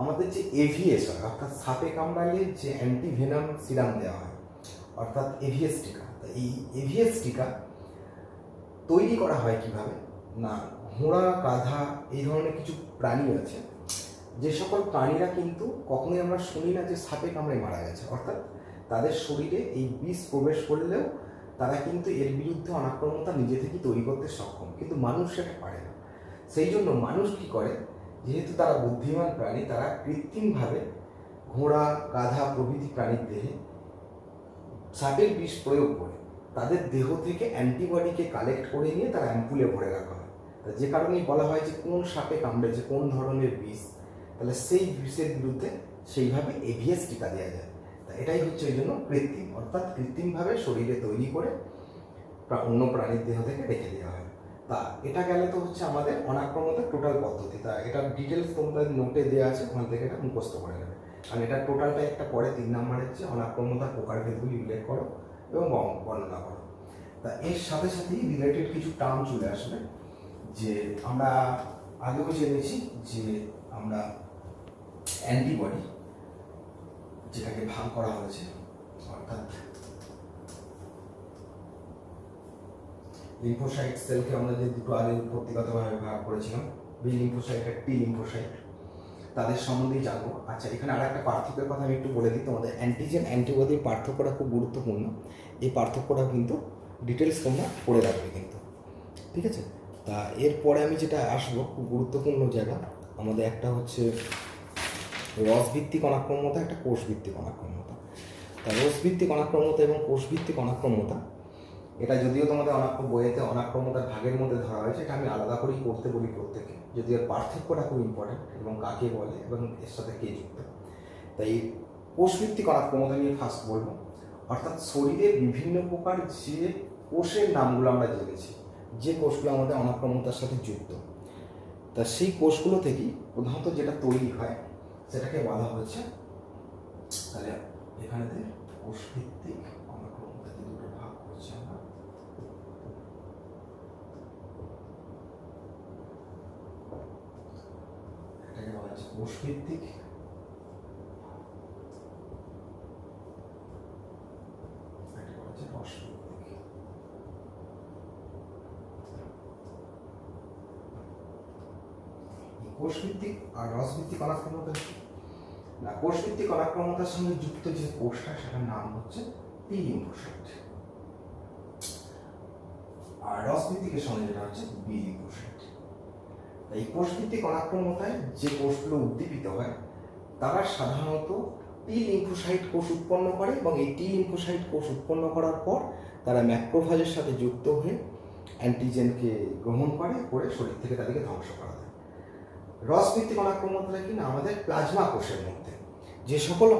আমাদের যে এভিএস হয়, অর্থাৎ সাপে কামড়ালে যে অ্যান্টিভেনাম সিরাম দেওয়া হয়, অর্থাৎ এভিএস টিকা। এই এভিএস টিকা তৈরি করা হয় কিভাবে না, ঘোড়া, গাধা, এই ধরনের কিছু প্রাণী আছে, যে সকল প্রাণীরা কিন্তু কখনোই আমরা শুনি না যে সাপে কামড়ে মারা গেছে, অর্থাৎ তাদের শরীরে এই বিষ প্রবেশ করলেও তারা কিন্তু এর বিরুদ্ধে অনাক্রম্যতা নিজে থেকে তৈরি করতে সক্ষম, কিন্তু মানুষ সেটা পারে না। সেই জন্য মানুষ কী করে, যেহেতু তারা বুদ্ধিমান প্রাণী, তারা কৃত্রিমভাবে ঘোড়া, গাধা প্রভৃতি প্রাণীর দেহে সাপের বিষ প্রয়োগ করে তাদের দেহ থেকে অ্যান্টিবডিকে কালেক্ট করে নিয়ে তারা অ্যাম্পুলে ভরে রাখা হয়। যে কারণেই বলা হয় যে কোন সাপে কামড়েছে, কোন ধরনের বিষ, তাহলে সেই বিষের বিরুদ্ধে সেইভাবে এভিএস টিকা দেওয়া যায়। তা এটাই হচ্ছে এই জন্য কৃত্রিম, অর্থাৎ কৃত্রিমভাবে শরীরে তৈরি করে অন্য প্রাণীর দেহ থেকে রেখে দেওয়া হয়। তা এটা গেলে তো হচ্ছে আমাদের অনাক্রমতার টোটাল পদ্ধতি। তা এটার ডিটেলস তোমাদের নোটে দেওয়া আছে, ওখান থেকে এটা মুখস্থ করে নেবে। কারণ এটা টোটালটা একটা পরে 3 নম্বরের হচ্ছে অনাক্রমতার প্রকারভেদগুলি উল্লেখ করো এবং বর্ণনা করো। তা এর সাথে সাথেই রিলেটেড কিছু টার্ম চলে আসবে, যে আমরা আগেও জেনেছি যে আমরা অ্যান্টিবডি যেটাকে ভাগ করা হয়েছে, অর্থাৎ লিম্ফোসাইট সেলকে আমরা যে দুটো আগে উৎপত্তিগতভাবে ভাগ করেছিলাম, বি লিম্ফোসাইট আর টি লিম্ফোসাইট, তাদের সম্বন্ধেই জানবো। আচ্ছা, এখানে আর একটা পার্থক্যের কথা আমি একটু বলে দিই তোমাদের। অ্যান্টিজেন অ্যান্টিবডির পার্থক্যটা খুব গুরুত্বপূর্ণ। এই পার্থক্যটা কিন্তু ডিটেলস তোমরা পড়ে রাখবে কিন্তু, ঠিক আছে? তা এরপরে আমি যেটা আসবো, খুব গুরুত্বপূর্ণ জায়গা আমাদের, একটা হচ্ছে রসভিত্তিক অনাক্রম্যতা, একটা কোষভিত্তিক অনাক্রম্যতা। তা রসভিত্তিক অনাক্রম্যতা এবং কোষভিত্তিক অনাক্রম্যতা, এটা যদিও তোমাদের বইয়েতে অনাক্রম্যতার ভাগের মধ্যে ধরা হয়েছে, এটা আমি আলাদা করেই করতে বলি প্রত্যেকে, যদিও এর পার্থক্যটা খুব ইম্পর্টেন্ট এবং কাকে বলে এবং এর সাথে কে যুক্ত। তাই কোষভিত্তিক অনাক্রম্যতা নিয়ে ফার্স্ট বলবো। অর্থাৎ শরীরে বিভিন্ন প্রকার যে কোষের নামগুলো আমরা জেনেছি, যে কোষগুলো আমাদের অনাক্রম্যতার সাথে যুক্ত, তা সেই কোষগুলো থেকেই প্রধানত যেটা তৈরি হয় সেটাকে বলা হচ্ছে, তাহলে এখানেতে কোষভিত্তিক অনাক্রম্যতাকে দুটো ভাগ করছি আমরা। এটাকে বলা হচ্ছে কোষভিত্তিক, এটাকে বলা হচ্ছে রসভিত্তিক। কোষভিত্তিক আর রসভিত্তিক অনাক্রম্যতা না, কোষভিত্তিক অনাক্রম্যতার সঙ্গে যুক্ত যে কোষটা, সেটার নাম হচ্ছে টি লিম্ফোসাইট, আর রসভিত্তিকের সঙ্গে যেটা হচ্ছে বি লিম্ফোসাইট। এই কোষভিত্তিক অনাক্রম্যতায় যে কোষগুলো উদ্দীপিত হয়, তারা সাধারণত টি লিম্ফোসাইট কোষ উৎপন্ন করে এবং এই টি লিম্ফোসাইট কোষ উৎপন্ন করার পর তারা ম্যাক্রোফাজের সাথে যুক্ত হয়ে অ্যান্টিজেনকে গ্রহণ করে শরীর থেকে তাদেরকে ধ্বংস করা হয়। রসভিত্তিক অনাক্রম্যতা কিনা আমাদের প্লাজমা কোষের মধ্যে যে সকল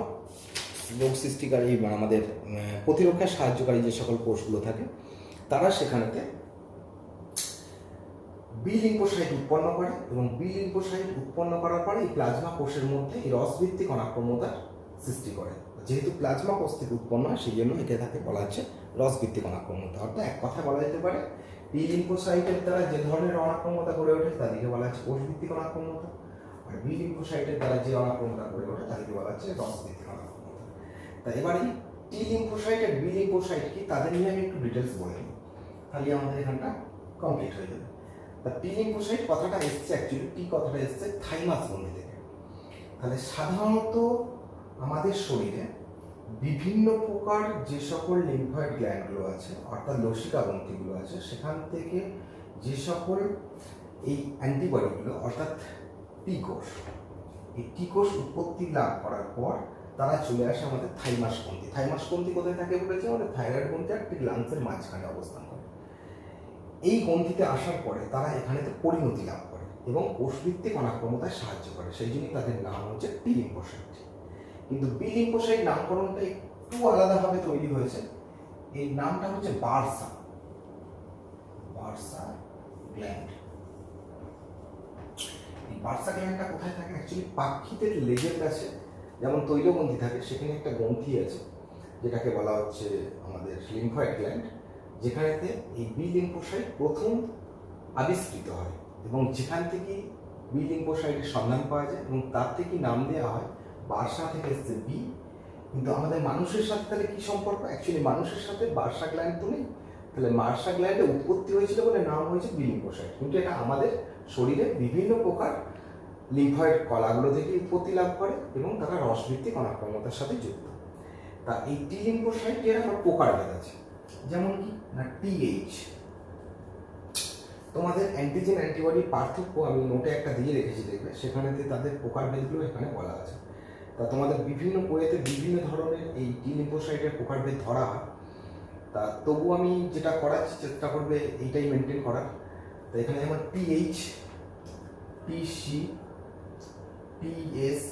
রোগ সৃষ্টিকারী মানে আমাদের প্রতিরক্ষায় সাহায্যকারী যে সকল কোষগুলো থাকে, তারা সেখানেতে বি লিম্ফোসাইট উৎপন্ন করে এবং বি লিম্ফোসাইট উৎপন্ন করার পরে এই প্লাজমা কোষের মধ্যে এই রসভিত্তিক অনাক্রম্যতার সৃষ্টি করে। যেহেতু প্লাজমা কোষ থেকে উৎপন্ন হয়, সেই জন্য এটা তাকে বলা হচ্ছে রসভিত্তিক অনাক্রম্যতা। অর্থাৎ এক কথা বলা যেতে পারে, টি লিম্ফোসাইটের দ্বারা যে ধরনের অনাক্রম্যতা গড়ে ওঠে তাদেরকে বলা হচ্ছে কোষভিত্তিক অনাক্রম্যতা, আর বি লিম্ফোসাইটের দ্বারা যে অনাক্রম্যতা গড়ে ওঠে তাদেরকে বলা হচ্ছে রসভিত্তিক অনাক্রম্যতা। তা এবারে টি লিম্ফোসাইট আর বি লিম্ফোসাইট কি, তাদের নিয়ে আমি একটু ডিটেলস বলে নিই, তাহলে আমাদের এখানটা কমপ্লিট হয়ে যাবে। তা টি লিম্ফোসাইট কথাটা এসছে, অ্যাকচুয়ালি টি কথাটা এসছে থাইমাস গ্রন্থি থেকে। তাহলে সাধারণত আমাদের শরীরে বিভিন্ন প্রকার যে সকল লিম্ফয়েড গ্ল্যান্ডগুলো আছে, অর্থাৎ লসিকা গ্রন্থিগুলো আছে, সেখান থেকে যে সকল এই অ্যান্টিবডিগুলো অর্থাৎ টি কোষ, এই টি কোষ উৎপত্তি লাভ করার পর তারা চলে আসে আমাদের থাইমাস গ্রন্থি। থাইমাস গ্রন্থি কোথায় থাকে বলেছে, আমাদের থাইরয়েড গ্রন্থি আর ঠিক লাংসের মাঝখানে অবস্থান করে। এই গ্রন্থিতে আসার পরে তারা এখানেতে পরিণতি লাভ করে এবং কোষভিত্তিক অনাক্রম্যতায় সাহায্য করে, সেই জন্যই তাদের নাম হচ্ছে টি লিম্ফোসাইট। কিন্তু বি লিম্ফোসাইট নামকরণটা একটু আলাদাভাবে তৈরি হয়েছে। এই নামটা হচ্ছে বার্সা গ্ল্যান্ড। এই বার্সা গ্ল্যান্ডটা কোথায় থাকে, অ্যাকচুয়ালি পাখিদের লেজের কাছে যেমন তৈলগ্রন্থি থাকে, সেখানে একটা গ্রন্থি আছে যেটাকে বলা হচ্ছে আমাদের লিম্ফয়েড গ্ল্যান্ড, যেখানেতে এই বি লিম্ফোসাইট প্রথম আবিষ্কৃত হয় এবং যেখান থেকে বি লিম্ফোসাইটের সন্ধান পাওয়া যায় এবং তার থেকে নাম দেওয়া হয় বার্সা থেকে এসছে বি। কিন্তু আমাদের মানুষের সাথে তাহলে কি সম্পর্ক, অ্যাকচুয়ালি মানুষের সাথে বার্সা গ্ল্যান্ড তো নেই, তাহলে বার্সা গ্ল্যান্ডে উৎপত্তি হয়েছিল বলে নাম হয়েছে বি লিম্ফোসাইট। কিন্তু এটা আমাদের শরীরে বিভিন্ন প্রকার লিম্ফয়েড কলাগুলো থেকে উৎপত্তি লাভ করে এবং তারা রসভিত্তিক অনাক্রম্যতার সাথে যুক্ত। তা এই টি লিম্ফোসাইট এর আবার প্রকারভেদ আছে, যেমন কি না টিএইচ। তোমাদের অ্যান্টিজেন অ্যান্টিবডির পার্থক্য আমি নোটে একটা দিয়ে রেখেছি, দেখবে সেখানেতে তাদের প্রকারভেদগুলো এখানে বলা আছে। তা তোমাদের বিভিন্ন বইয়েতে বিভিন্ন ধরনের এই টি লিম্ফোসাইটের প্রকারভেদ ধরা হয়। তা তবু আমি যেটা করার চেষ্টা করবে এইটাই মেনটেন করার। তো এখানে যেমন TH, TC, PS,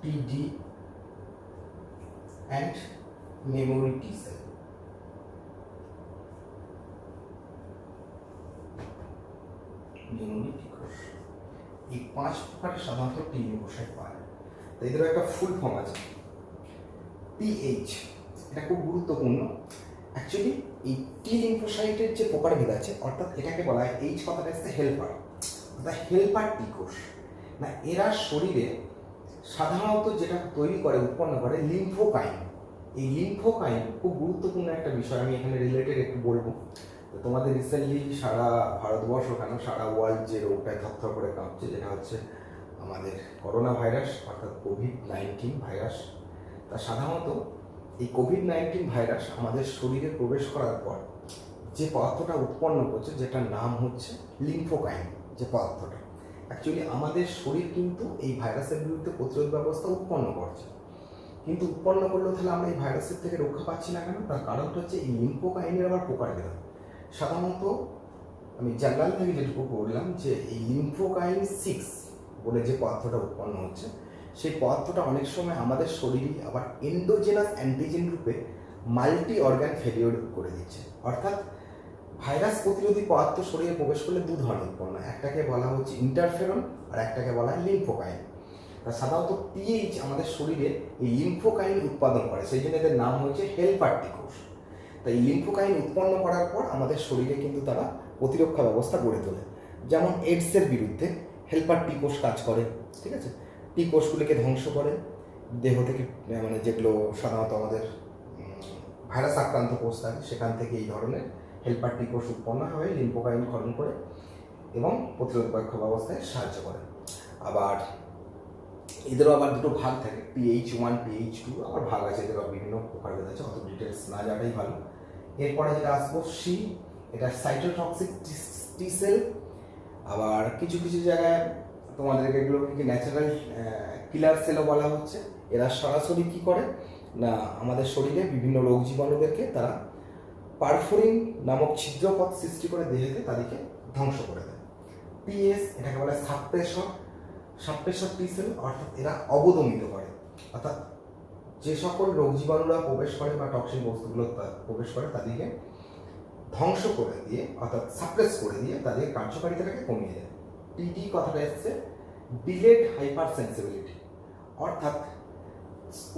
PD and memory T cell. Memory T কোষ, এই 5 প্রকারের সাধারণত টি লিম্ফোসাইট পাওয়া যায়। তো এদের একটা ফুল ফর্ম আছে PH, এটা খুব গুরুত্বপূর্ণ। অ্যাকচুয়ালি এই টি লিম্ফোসাইটের যে প্রকারভেদ আছে, অর্থাৎ এটাকে বলা হয় এইচ কথাটা হচ্ছে হেল্পার, অর্থাৎ হেল্পার টি কোষ। না, এরা শরীরে সাধারণত যেটা তৈরি করে, উৎপন্ন করে লিম্ফোকাইন। এই লিম্ফোকাইন খুব গুরুত্বপূর্ণ একটা বিষয়, আমি এখানে রিলেটেড একটু বলবো। তো তোমাদের রিসেন্টলি সারা ভারতবর্ষ কেন সারা ওয়ার্ল্ড যে রোগটায় থরথর করে কাঁপছে, যেটা হচ্ছে আমাদের করোনা ভাইরাস অর্থাৎ কোভিড-19 ভাইরাস। তা সাধারণত এই কোভিড-19 ভাইরাস আমাদের শরীরে প্রবেশ করার পর যে পদার্থটা উৎপন্ন করছে, যেটার নাম হচ্ছে লিম্ফোকাইন, যে পদার্থটা অ্যাকচুয়ালি আমাদের শরীর কিন্তু এই ভাইরাসের বিরুদ্ধে প্রতিরোধ ব্যবস্থা উৎপন্ন করছে, কিন্তু উৎপন্ন করলেও তাহলে আমরা এই ভাইরাসের থেকে রক্ষা পাচ্ছি না কেন? তার কারণটা হচ্ছে এই লিম্ফোকাইনের আবার প্রকারভেদ। সাধারণত আমি জার্নাল থেকে যেটুকু পড়লাম যে এই লিম্ফোকাইন 6 বলে যে পদার্থটা উৎপন্ন হচ্ছে, সেই পদার্থটা অনেক সময় আমাদের শরীরে আবার এন্ডোজেনাস অ্যান্টিজেন রূপে মাল্টি অর্গান ফেলিওর করে দিচ্ছে। অর্থাৎ ভাইরাস প্রতিরোধী পদার্থ শরীরে প্রবেশ করলে দু ধরনের উৎপন্ন, একটাকে বলা হচ্ছে ইন্টারফেরন আর একটাকে বলা হয় লিম্ফোকাইন। তা সাধারণত পিএইচ আমাদের শরীরে এই লিম্ফোকাইন উৎপাদন করে, সেই জন্য এদের নাম হচ্ছে হেল্পার টি কোষ। তাই লিম্ফোকাইন উৎপন্ন করার পর আমাদের শরীরে কিন্তু তারা প্রতিরক্ষা ব্যবস্থা গড়ে তোলে। যেমন এইডসের বিরুদ্ধে হেল্পার টি কোষ কাজ করে, ঠিক আছে? টি কোষগুলিকে ধ্বংস করে দেহ থেকে, মানে যেগুলো সাধারণত আমাদের ভাইরাস আক্রান্ত কোষ থাকে, সেখান থেকে এই ধরনের হেল্পার টি কোষ উৎপন্ন হয় লিম্ফোকাইন ক্ষরণ করে এবং প্রতিরোধ ব্যবস্থায় সাহায্য করে। আবার এদেরও আবার দুটো ভাগ থাকে, PH1 PH2 আবার ভাগ আছে, এদেরও বিভিন্ন প্রকারভেদ আছে, অত ডিটেলস না যাওয়াটাই ভালো। এরপরে যেটা আসবো সি, এটা সাইটোটক্সিক টি সেল। আবার কিছু কিছু জায়গায় তোমাদেরকে এগুলোকে ন্যাচারাল কিলার সেলও বলা হচ্ছে। এরা সরাসরি কী করে না, আমাদের শরীরে বিভিন্ন রোগ জীবাণুদেরকে তারা পারফোরিন নামক ছিদ্রপথ সৃষ্টি করে দেহেতে তাদেরকে ধ্বংস করে দেয়। PS, এটাকে বলা হয় সাবপ্রেশর টি সেল, অর্থাৎ এরা অবদমিত করে, অর্থাৎ যে সকল রোগ জীবাণুরা প্রবেশ করে বা টক্সিন বস্তুগুলো প্রবেশ করে তাদেরকে ধ্বংস করে দিয়ে, অর্থাৎ সাপ্রেস করে দিয়ে তাদের কার্যকারিতাটাকে কমিয়ে দেয়। PD কথাটা এসছে ডিলেড হাইপার সেন্সিবিলিটি, অর্থাৎ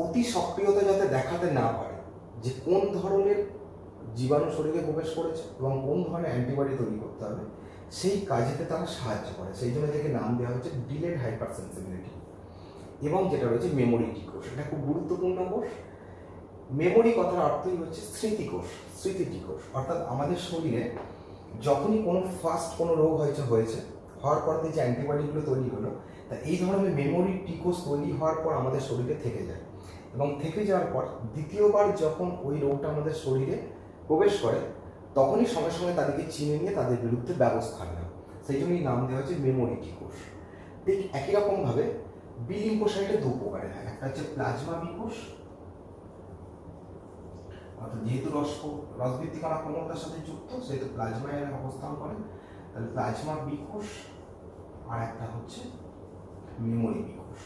অতি সক্রিয়তা যাতে দেখাতে না পারে যে কোন ধরনের জীবাণু শরীরে প্রবেশ করেছে এবং কোন ধরনের অ্যান্টিবডি তৈরি করতে হবে, সেই কাজেতে তারা সাহায্য করে। সেই জন্য এটাকে নাম দেওয়া হচ্ছে ডিলেড হাইপার সেন্সিবিলিটি। এবং যেটা রয়েছে মেমোরি টি কোষ, এটা খুব গুরুত্বপূর্ণ কোষ। মেমোরি কথার অর্থই হচ্ছে স্মৃতি কোষ, স্মৃতি টি কোষ। অর্থাৎ আমাদের শরীরে যখনই কোনো কোনো রোগ হওয়ার পর যে অ্যান্টিবডিগুলো তৈরি হলো, তা এই ধরনের মেমোরি টি কোষ তৈরি হওয়ার পর আমাদের শরীরে থেকে যায়, এবং থেকে যাওয়ার পর দ্বিতীয়বার যখন ওই রোগটা আমাদের শরীরে প্রবেশ করে, তখনই সঙ্গে সঙ্গে তাদেরকে চিনে নিয়ে তাদের বিরুদ্ধে ব্যবস্থা নেওয়া। সেই জন্যই নাম দেওয়া হচ্ছে মেমোরি টি কোষ। ঠিক একই রকমভাবে বি লিম্ফোসাইটে দু প্রকারের হয়, একটা হচ্ছে প্লাজমা বি কোষ, অর্থাৎ যেহেতু রসভিত্তিক কণা ক্ষমতার সাথে যুক্ত সেহেতু প্লাজমায় অবস্থান করে, তাহলে প্লাজমা বি কোষ, আর একটা হচ্ছে মেমোরি বি কোষ।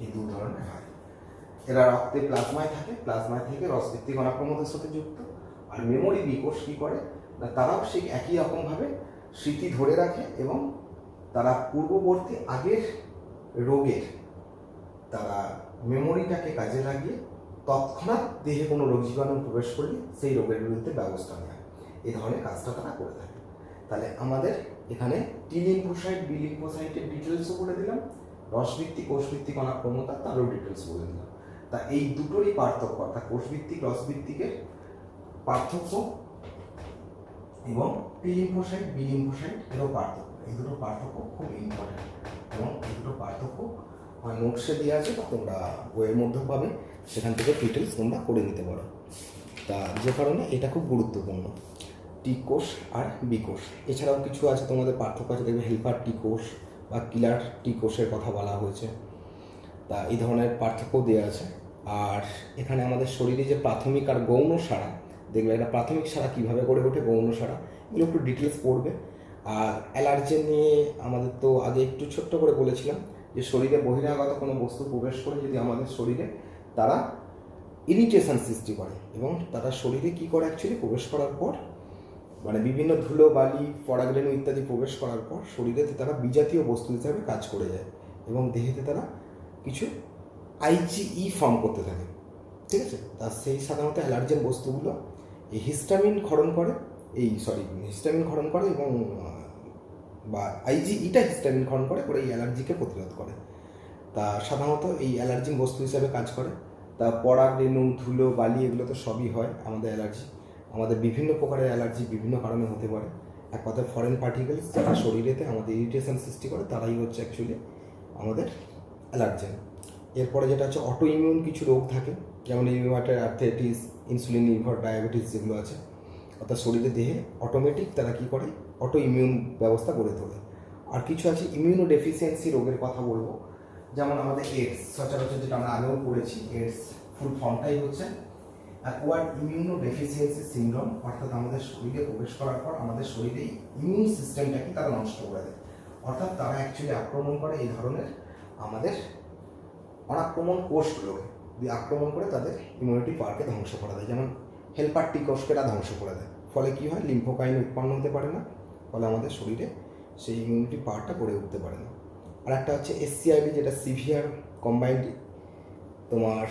এই দু ধরনের হয়। এরা রক্তে প্লাজমায় থাকে, প্লাজমায় থেকে রসভিত্তিক কণা ক্ষমতার সাথে যুক্ত। আর মেমোরি বি কোষ কী করে না, তারাও সেই একই রকমভাবে স্মৃতি ধরে রাখে এবং তারা পূর্ববর্তী আগের রোগের তারা মেমোরিটাকে কাজে লাগিয়ে তৎক্ষণাৎ দেহে কোনো রোগ জীবাণু প্রবেশ করলে সেই রোগের বিরুদ্ধে ব্যবস্থা নেয়। এই ধরনের কাজটা তারা করে থাকে। তাহলে আমাদের এখানে টি লিম্ফোসাইট বি লিম্ফোসাইটের ডিটেলসও বলে দিলাম, রসভিত্তিক কোষভিত্তিক কণা ক্ষমতা তারও ডিটেলস বলে দিলাম। তা এই দুটোরই পার্থক্য, অর্থাৎ কোষভিত্তিক রসভিত্তিকের পার্থক্য এবং টি লিম্ফোসাইট বি লিম্ফোসাইট এরও পার্থক্য, এই দুটো পার্থক্য খুব ইম্পর্টেন্ট এবং এই দুটো পার্থক্য নোটসে দেওয়া আছে বা তোমরা বইয়ের মধ্যে পাবে, সেখান থেকে ডিটেলস তোমরা করে নিতে পারো। তা যে কারণে এটা খুব গুরুত্বপূর্ণ, টি কোষ আর বি কোষ। এছাড়াও কিছু আছে তোমাদের পার্থক্য আছে, দেখবে হেল্পার টি কোষ বা কিলার টি কোষের কথা বলা হয়েছে। তা এই ধরনের পার্থক্য দেওয়া আছে। আর এখানে আমাদের শরীরে যে প্রাথমিক আর গৌণ সারা দেখবে একটা প্রাথমিক সারা কীভাবে গড়ে ওঠে, গৌণ সারা, এগুলো একটু ডিটেলস পড়বে। আর অ্যালার্জেন নিয়ে আমাদের তো আগে একটু ছোট্ট করে বলেছিলাম যে শরীরে বহিরাগত কোনো বস্তু প্রবেশ করে যদি আমাদের শরীরে তারা ইরিটেশন সৃষ্টি করে, এবং তারা শরীরে কী করে অ্যাকচুয়ালি প্রবেশ করার পর মানে বিভিন্ন ধুলো বালি পরাগরেণু ইত্যাদি প্রবেশ করার পর শরীরেতে তারা বিজাতীয় বস্তু হিসাবে কাজ করে যায় এবং দেহেতে তারা কিছু আইজিই ফর্ম করতে থাকে, ঠিক আছে। তা সেই সাধারণত অ্যালার্জেন বস্তুগুলো এই হিস্টামিন ক্ষরণ করে, হিস্টামিন ক্ষরণ করে এবং বা আইজিইটা হিস্টামিন ক্ষরণ করে এই অ্যালার্জিকে প্রতিরোধ করে। তা সাধারণত এই অ্যালার্জিন বস্তু হিসাবে কাজ করে। তা পরাগরেণু ধুলো বালি এগুলো তো সবই হয় আমাদের অ্যালার্জি। আমাদের বিভিন্ন প্রকারের অ্যালার্জি বিভিন্ন কারণে হতে পারে। এক কথায় ফরেন পার্টিকেলস যারা শরীরেতে আমাদের ইরিটেশন সৃষ্টি করে তারাই হচ্ছে অ্যাকচুয়ালি আমাদের অ্যালার্জেন। এরপরে যেটা হচ্ছে অটো ইমিউন কিছু রোগ থাকে, যেমন রিউমাটয়েড আর্থ্রাইটিস, ইনসুলিন নির্ভর ডায়াবেটিস যেগুলো আছে, অর্থাৎ শরীরে দেহে অটোমেটিক তারা কী করে অটো ইমিউন ব্যবস্থা গড়ে তোলে। আর কিছু আছে ইমিউনো ডেফিসিয়েন্সি রোগের কথা বলবো, যেমন আমাদের এইডস, সচরাচর যেটা আমরা আগেও পড়েছি, এইডস ফুল ফর্মটাই হচ্ছে অ্যাকোয়ার্ড ইমিউনো ডেফিসিয়েন্সি সিনড্রোম, অর্থাৎ আমাদের শরীরে প্রবেশ করার পর আমাদের শরীরে ইমিউন সিস্টেমটাকে তারা নষ্ট করে দেয়, অর্থাৎ তারা অ্যাকচুয়ালি আক্রমণ করে এই ধরনের আমাদের অনাক্রমণ কোষগুলোকে দিয়ে আক্রমণ করে তাদের ইমিউনিটি পাওয়ারকে ধ্বংস করে দেয়। যেমন হেল্পার টি কোষকে তারা ধ্বংস করে দেয়, ফলে কী হয় লিম্ফোকাইন উৎপন্ন হতে পারে না, ফলে আমাদের শরীরে সেই ইমিউনিটি পাওয়ারটা গড়ে উঠতে পারে না। আর একটা হচ্ছে এসসিআইভি, যেটা সিভিয়ার কম্বাইন্ড তোমার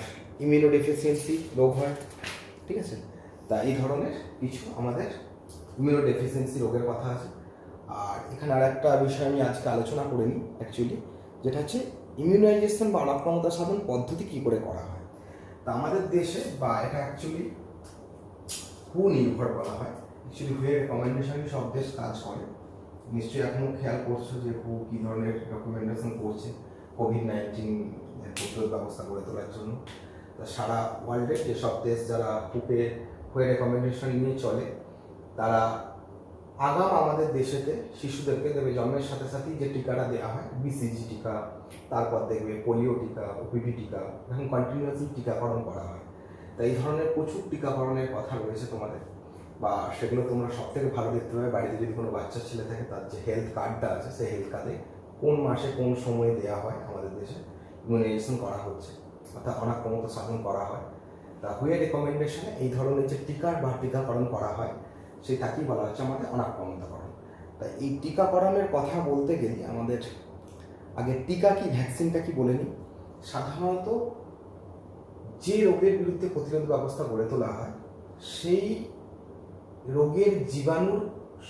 ইমিউনো ডেফিসিয়েন্সি রোগ হয়, ঠিক আছে। তা এই ধরনের কিছু আমাদের ইমিউনো ডেফিসিয়েন্সি রোগের কথা আছে। আর এখানে আর একটা বিষয় আমি আজকে আলোচনা করে নিই অ্যাকচুয়ালি, যেটা হচ্ছে ইমিউনাইজেশন বা অনাক্রমতা সাধন পদ্ধতি কী করে করা হয়। তা আমাদের দেশে বা এটা অ্যাকচুয়ালি হু নির্ভর বলা হয়, অ্যাকচুয়ালি হুয়ের রেকমেন্ডেশনই সব দেশ কাজ করে। নিশ্চয়ই এখনও খেয়াল করছো যে হু কী ধরনের রেকমেন্ডেশন করছে কোভিড-19 প্রতিরোধ ব্যবস্থা গড়ে তোলার জন্য। তা সারা ওয়ার্ল্ডের যেসব দেশ যারা হুয়ের রেকমেন্ডেশন নিয়ে চলে, তারা আগাম আমাদের দেশেতে শিশুদেরকে দেবে জন্মের সাথে সাথেই যে টিকাটা দেওয়া হয়, বিসিজি টিকা, তারপর দেখবে পোলিও টিকা, ওপিভি টিকা, এখন কন্টিনিউয়াসলি টিকাকরণ করা হয়। তাই এই ধরনের প্রচুর টিকাকরণের কথা রয়েছে তোমাদের, বা সেগুলো তোমরা সব থেকে ভালো দেখতে পাবে বাড়িতে যদি কোনো বাচ্চা ছেলে থাকে তার যে হেলথ কার্ডটা আছে, সেই হেলথ কার্ডে কোন মাসে কোন সময়ে দেওয়া হয় আমাদের দেশে ইমিউনাইজেশন করা হচ্ছে, অর্থাৎ অনাক্রমতা সাধন করা হয়। তা হুয়ের রেকমেন্ডেশনে এই ধরনের যে টিকার বা টিকাকরণ করা হয় সেটাকেই বলা হচ্ছে আমাদের অনাক্রমতাকরণ। তাই এই টিকাকরণের কথা বলতে গেলে আমাদের আগে টিকা কি ভ্যাকসিনটা কি বলে নিই। সাধারণত যে রোগের বিরুদ্ধে প্রতিরোধ ব্যবস্থা গড়ে তোলা হয় সেই রোগের জীবাণুর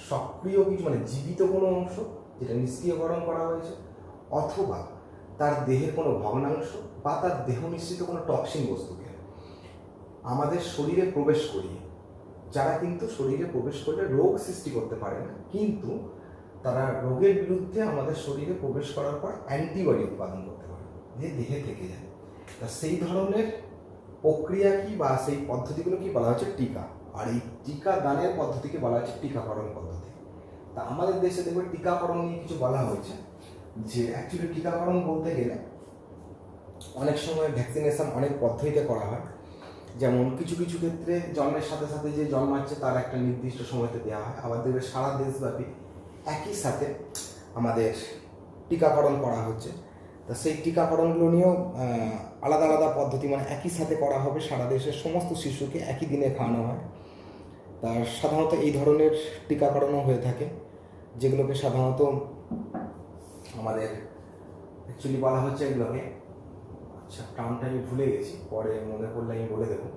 সক্রিয় কিছু মানে জীবিত কোনো অংশ যেটা নিষ্ক্রিয়করণ করা হয়েছে, অথবা তার দেহের কোনো ভগ্নাংশ বা তার দেহ নিঃসৃত কোনো টক্সিন বস্তুকে আমাদের শরীরে প্রবেশ করিয়ে, যারা কিন্তু শরীরে প্রবেশ করলে রোগ সৃষ্টি করতে পারে না, কিন্তু তারা রোগের বিরুদ্ধে আমাদের শরীরে প্রবেশ করার পর অ্যান্টিবডি উৎপাদন করতে পারে, যে দেহে থেকে যায়। তা সেই ধরনের প্রক্রিয়া কি বা সেই পদ্ধতিগুলো কি বলা হচ্ছে টিকা, আর এই টিকা দানের পদ্ধতিকে বলা হচ্ছে টিকাকরণ পদ্ধতি। তা আমাদের দেশে দেখবে টিকাকরণ নিয়ে কিছু বলা হয়েছে, যে অ্যাকচুয়ালি টিকাকরণ বলতে গেলে অনেক সময় ভ্যাকসিনেশন অনেক পদ্ধতিতে করা হয়। যেমন কিছু কিছু ক্ষেত্রে জন্মের সাথে সাথে যে জন্মাচ্ছে তার একটা নির্দিষ্ট সময়তে দেওয়া হয়, আবার দেখবে সারা দেশব্যাপী একই সাথে আমাদের টিকাকরণ করা হচ্ছে। তা সেই টিকাকরণগুলো নিয়েও আলাদা আলাদা পদ্ধতি, মানে একই সাথে করা হবে, সারা দেশের সমস্ত শিশুকে একই দিনে খাওয়ানো হয়। তার সাধারণত এই ধরনের টিকাকরণও হয়ে থাকে, যেগুলোকে সাধারণত আমাদের অ্যাকচুয়ালি বলা হচ্ছে এগুলোকে, আচ্ছা টার্মটা আমি ভুলে গেছি, পরে মনে পড়লে আমি বলে দেবো।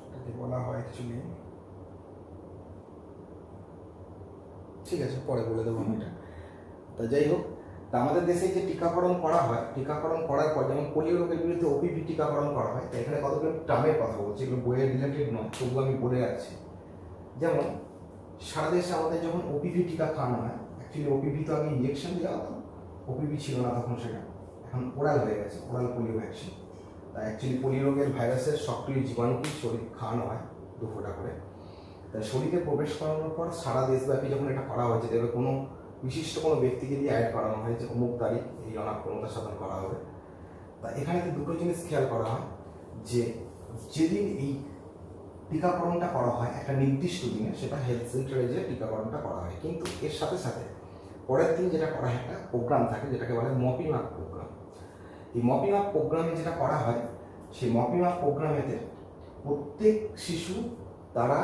এটাকে বলা হয় অ্যাকচুয়ালি, ঠিক আছে পরে বলে দেবো আমি এটা। তা যাই হোক, তা আমাদের দেশে যে টিকাকরণ করা হয়, টিকাকরণ করার পর যেমন পোলিও রোগের বিরুদ্ধে ওপিভি টিকাকরণ করা হয়। এখানে কতগুলো টার্মের কথা বলছি, এগুলো বইয়ের রিলেটেড নয়, তবুও আমি বলে যাচ্ছি। যেমন সারা দেশে আমাদের যখন ওপিভি টিকা খাওয়ানো হয়, অ্যাকচুয়ালি ওপিভি তো আগে ইঞ্জেকশন দেওয়া হতো, ওপিভি ছিল না তখন, সেটা এখন ওরাল হয়ে গেছে, ওরাল পোলিও ভ্যাকসিন। তা অ্যাকচুয়ালি পোলিও রোগের ভাইরাসের সক্রিয় জীবাণুকেই শরীর খাওয়ানো হয় 2 ফোঁটা করে। তাই শরীরে প্রবেশ করানোর পর সারা দেশব্যাপী যখন এটা করা হয়েছে, দেখবে কোনো বিশিষ্ট কোনো ব্যক্তিকে দিয়ে অ্যাড করানো হয় যে অমুক তারিখ এই অনাক্রমতা সাধন করা হবে। তা এখানে দুটো জিনিস খেয়াল করা হয়, যে যেদিন এই টিকাকরণটা করা হয় একটা নির্দিষ্ট দিনে, সেটা হেলথ সেন্টারে যে টিকাকরণটা করা হয়। কিন্তু এর সাথে সাথে পরের দিন যেটা করা হয় একটা প্রোগ্রাম থাকে যেটাকে বলে মপিং আপ প্রোগ্রাম। এই মপিং আপ প্রোগ্রামে যেটা করা হয়, সেই মপিং আপ প্রোগ্রামেতে প্রত্যেক শিশু তারা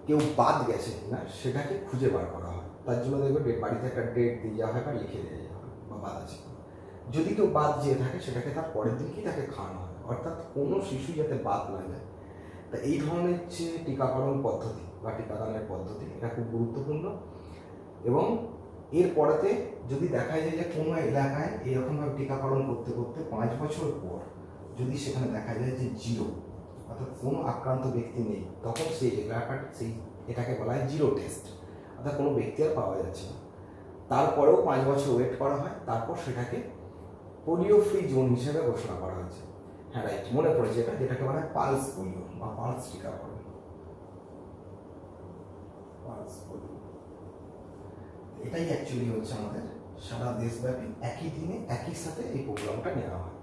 কেউ বাদ গেছে কিনা সেটাকে খুঁজে বার করা হয়। তার জন্য দেখবে বাড়িতে একটা ডেট দিয়ে যাওয়া হয় বা লিখে দিয়ে যাওয়া হয় বা বাদ আছে। যদি কেউ বাদ যেয়ে থাকে সেটাকে তার পরের দিনকেই তাকে খাওয়ানো হয়, অর্থাৎ কোনো শিশু যাতে বাদ না যায়। তা এই ধরনের যে টিকাকরণ পদ্ধতি বা টিকাদানের পদ্ধতি এটা খুব গুরুত্বপূর্ণ। এবং এর পরেতে যদি দেখা যায় যে কোনো এলাকায় এরকমভাবে টিকাকরণ করতে করতে 5 বছর পর যদি সেখানে দেখা যায় যে জিরো, অর্থাৎ কোনো আক্রান্ত ব্যক্তি নেই, তখন সেই এলাকার এটাকে বলা হয় জিরো টেস্ট, অর্থাৎ কোনো ব্যক্তি আর পাওয়া যাচ্ছে না। তারপরেও 5 বছর ওয়েট করা হয়, তারপর সেটাকে পোলিও ফ্রি জোন হিসেবে ঘোষণা করা হয়েছে। হ্যাঁ রাইট, মনে পড়েছে এটা, যেটাকে বলা হয় পালস পোলিও বা পালস টিকাকরণ। পালস পোলিও এটাই অ্যাকচুয়ালি হচ্ছে আমাদের সারা দেশব্যাপী একই দিনে একই সাথে এই প্রোগ্রামটা নেওয়া হয়।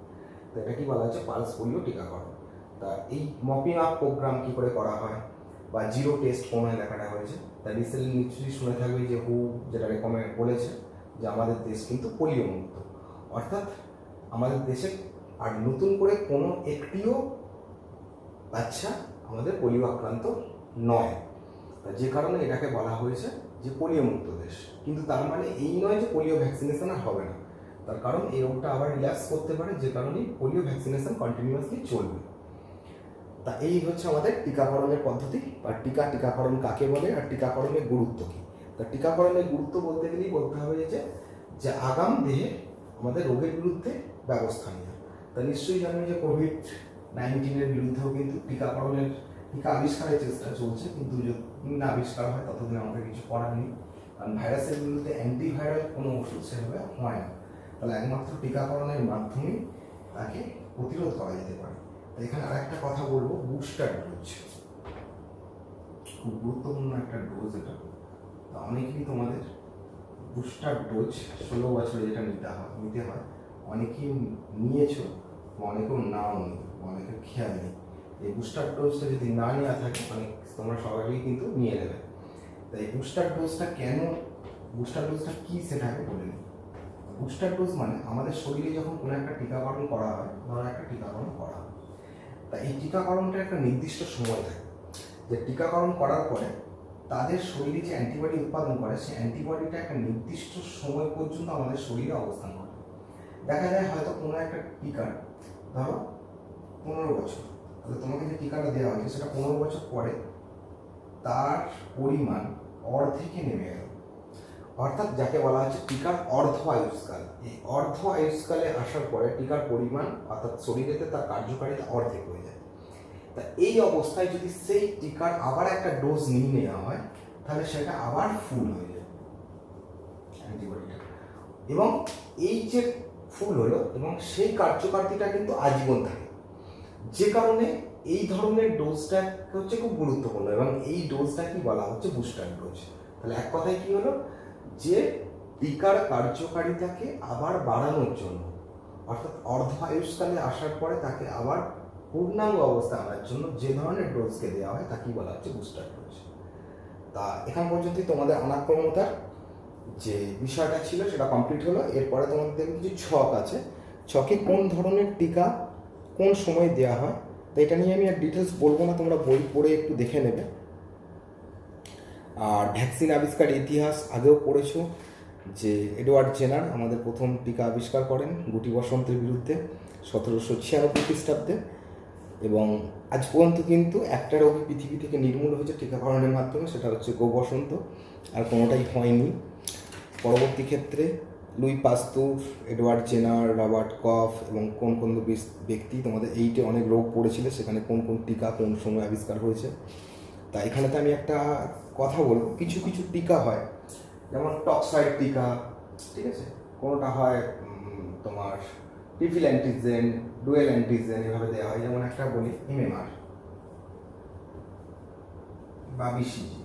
তো এটা কি বলা হচ্ছে পালস পোলিও টিকাকরণ। তা এই মপিং আপ প্রোগ্রাম কি করে করা হয় বা জিরো টেস্ট কোন এলাকাটা হয়েছে, তা রিসেন্টলি নিশ্চয়ই শুনে থাকবে যে হু যেটা রেকমেন্ড বলেছে যে আমাদের দেশ কিন্তু পোলিও মুক্ত, অর্থাৎ আমাদের দেশে আর নতুন করে কোনো একটিও বাচ্চা আমাদের পোলিও আক্রান্ত নয়। যে কারণে এটাকে বলা হয়েছে যে পোলিও মুক্ত দেশ। কিন্তু তার মানে এই নয় যে পোলিও ভ্যাকসিনেশন আর হবে না, তার কারণ এই রোগটা আবার রিল্যাক্স করতে পারে, যে কারণে পোলিও ভ্যাকসিনেশন কন্টিনিউয়াসলি চলবে। তা এই হচ্ছে আমাদের টিকাকরণের পদ্ধতি বা টিকাকরণ কাকে বলে আর টিকাকরণের গুরুত্ব কী। তা টিকাকরণের গুরুত্ব বলতে গেলেই বলতে হবে যে আগাম দেহে আমাদের রোগের বিরুদ্ধে ব্যবস্থা নেওয়া। তা নিশ্চয়ই জানেন যে কোভিড-19 বিরুদ্ধেও কিন্তু টিকা আবিষ্কারের চেষ্টা চলছে, কিন্তু যতদিন না আবিষ্কার হয় ততদিন আমাদের কিছু করার নেই, কারণ ভাইরাসের বিরুদ্ধে অ্যান্টিভাইরাল কোনো ওষুধ সেভাবে হয় না। তাহলে একমাত্র টিকাকরণের মাধ্যমেই তাকে প্রতিরোধ করা যেতে পারে। এখানে আরেকটা কথা বলবো, বুস্টার ডোজ খুব গুরুত্বপূর্ণ একটা ডোজ এটা। অনেকেই তোমাদের বুস্টার ডোজ 16 বছরে যেটা নিতে হয় অনেকেই নিয়েছো, অনেকেও নাও নি, অনেকের খেয়াল নেই। এই বুস্টার ডোজটা যদি না নেওয়া থাকে তোমরা সবাই কিন্তু নিয়ে নেবে। তাই বুস্টার ডোজটা কী সেটা আগে বলে নিই। বুস্টার ডোজ মানে আমাদের শরীরে যখন কোনো একটা টিকাকরণ করা হয়, ধরো একটা টিকাকরণ করা হয়, তা এই টিকাকরণটা একটা নির্দিষ্ট সময় থাকে, যে টিকাকরণ করার পরে তাদের শরীরে যে অ্যান্টিবডি উৎপাদন করে সেই অ্যান্টিবডিটা একটা নির্দিষ্ট সময় পর্যন্ত আমাদের শরীরে অবস্থান করে। দেখা যায় হয়তো কোনো একটা টিকার ধরো 15 বছর, তাহলে তোমাকে যে টিকাটা দেওয়া হয়েছে সেটা 15 বছর পরে তার পরিমাণ অর্ধেকে নেমে গেল, অর্থাৎ যাকে বলা হচ্ছে টিকার অর্ধ আয়ুষ্কাল। এই অর্ধ আয়ুষ্কালে আসার পরে টিকার পরিমাণ অর্থাৎ শরীরেতে তার কার্যকারিতা অর্ধেক হয়ে যায়। তা এই অবস্থায় যদি সেই টিকার আবার একটা ডোজ নিয়ে নেওয়া হয়, তাহলে সেটা আবার ফুল হয়ে যায় অ্যান্টিবডিটা, এবং এই যে ফুল হলো এবং সেই কার্যকারিতা কিন্তু আজীবন থাকে। যে কারণে এই ধরনের ডোজটা হচ্ছে খুব গুরুত্বপূর্ণ, এবং এই ডোজটা কি বলা হচ্ছে বুস্টার ডোজ। তাহলে এক কথায় কি হলো, যে টিকার কার্যকারিতাকে আবার বাড়ানোর জন্য, অর্থাৎ অর্ধ আয়ুষ্কালে আসার পরে তাকে আবার পূর্ণাঙ্গ অবস্থায় আনার জন্য যে ধরনের ডোজকে দেওয়া হয় তাকেই বলা হচ্ছে বুস্টার ডোজ। তা এখান পর্যন্তই তোমাদের অনাক্রমতার যে বিষয়টা ছিল সেটা কমপ্লিট হলো। এরপরে তোমাদের দেখবে কিছু ছক আছে, ছকে কোন ধরনের টিকা কোন সময় দেওয়া হয়, তো এটা নিয়ে আমি আর ডিটেলস বলবো না, তোমরা বই পড়ে একটু দেখে নেবে। আর ভ্যাকসিন আবিষ্কার ইতিহাস আগেও পড়েছো, যে এডওয়ার্ড জেনার আমাদের প্রথম টিকা আবিষ্কার করেন গুটি বসন্তের বিরুদ্ধে 1796 খ্রিস্টাব্দে, এবং আজ পর্যন্ত কিন্তু একটা রোগী পৃথিবী থেকে নির্মূল হয়েছে টিকাকরণের মাধ্যমে, সেটা হচ্ছে গো বসন্ত, আর কোনোটাই হয়নি। পরবর্তী ক্ষেত্রে Louis Pasteur, Edward Jenner, Robert Koch এবং কোন কোন ব্যক্তি তোমাদের এইটে অনেক রোগ পড়েছিল, সেখানে কোন কোন টিকা কোন সময় আবিষ্কার হয়েছে। তা এখানেতে আমি একটা কথা বলবো, কিছু কিছু টিকা হয় যেমন টক্সাইড টিকা, ঠিক আছে, কোনোটা হয় তোমার ট্রিপল অ্যান্টিজেন, ডুয়েল অ্যান্টিজেন, এভাবে দেওয়া হয়। যেমন একটা বলি এমএমআর বা বিসিজি,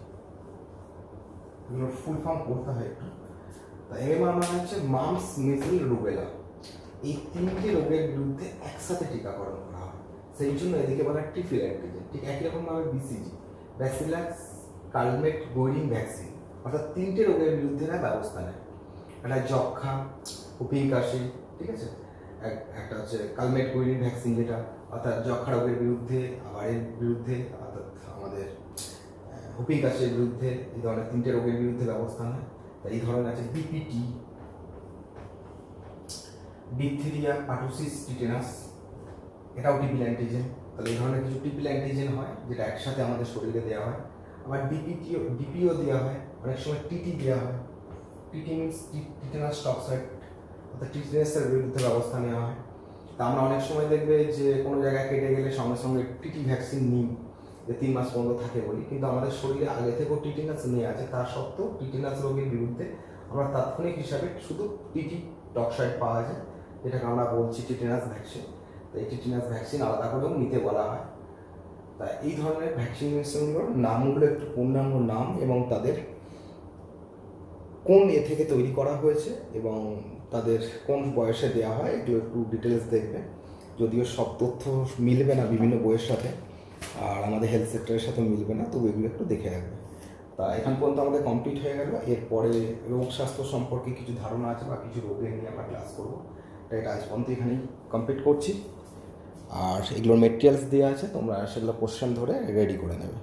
এগুলোর ফুল ফর্ম করতে হয় একটু। তা এমএমআর মানে হচ্ছে মাম্পস, মিজল, রুবেলা, এই 3টে রোগের বিরুদ্ধে একসাথে টিকাকরণ করা হয়। সেই জন্য এদিকে বলা ট্রিপল অ্যান্টিজেন। ঠিক একই রকমভাবে বিসিজি, ব্যাসিলাস কালমেট গোয়িং ভ্যাকসিন, অর্থাৎ 3টে রোগের বিরুদ্ধে এরা ব্যবস্থা নেয়। একটা যক্ষা, হুপিং কাশি, ঠিক আছে, একটা হচ্ছে কালমেট গোয়িং ভ্যাকসিন যেটা অর্থাৎ যক্ষা রোগের বিরুদ্ধে, আবার এর বিরুদ্ধে অর্থাৎ আমাদের হুপিং কাশির বিরুদ্ধে, এই ধরনের 3টে রোগের বিরুদ্ধে ব্যবস্থা নেয়। এই ধরনের আছে বিপিটি, ডিপথেরিয়া, পার্টুসিস, টিটেনাস, এটাও ট্রিপল অ্যান্টিজেন। তাহলে এই ধরনের কিছু ট্রিপল অ্যান্টিজেন হয় যেটা একসাথে আমাদের শরীরে দেওয়া হয়। আবার ডিপিও দেওয়া হয়, অনেক সময় টিটি দেওয়া হয়। টিটি মিনস টিটেনাস টক্সাইড, অর্থাৎ টিটেনাসের বিরুদ্ধে ব্যবস্থা নেওয়া হয়। তা আমরা অনেক সময় দেখবে যে কোনো জায়গায় কেটে গেলে সঙ্গে সঙ্গে টিটি ভ্যাকসিন নিই, যে 3 মাস পর্যন্ত থাকে বলি, কিন্তু আমাদের শরীরে আগে থেকেও টিটেনাস নিয়ে আছে, তা সত্ত্বেও টিটেনাস রোগের বিরুদ্ধে আমরা তাৎক্ষণিক হিসাবে শুধু টিটি টক্সাইড পাওয়া যায়, যেটাকে আমরা বলছি টিটেনাস ভ্যাকসিন। তো এই টিটেনাস ভ্যাকসিন আলাদা করেও নিতে বলা হয়। তা এই ধরনের ভ্যাকসিনেশনগুলোর নামগুলো একটু পূর্ণাঙ্গ নাম এবং তাদের কোন থেকে তৈরি করা হয়েছে এবং তাদের কোন বয়সে দেওয়া হয়, এগুলো একটু ডিটেলস দেখবে। যদিও সব তথ্য মিলবে না বিভিন্ন বইয়ের সাথে, আর আমাদের হেলথ সেক্টরের সাথে মিলবে না, তবু এগুলো একটু দেখে রাখবে। তা এখান পর্যন্ত আমাদের কমপ্লিট হয়ে গেল। এরপরে রোগ স্বাস্থ্য সম্পর্কে কিছু ধারণা আছে বা কিছু রোগের নিয়ে আমরা ক্লাস করবো। এটা আজ পর্যন্ত এখানেই কমপ্লিট করছি। আর এগুলোর মেটেরিয়ালস দেওয়া আছে, তোমরা সেগুলো কোশ্চেন ধরে রেডি করে নেবে।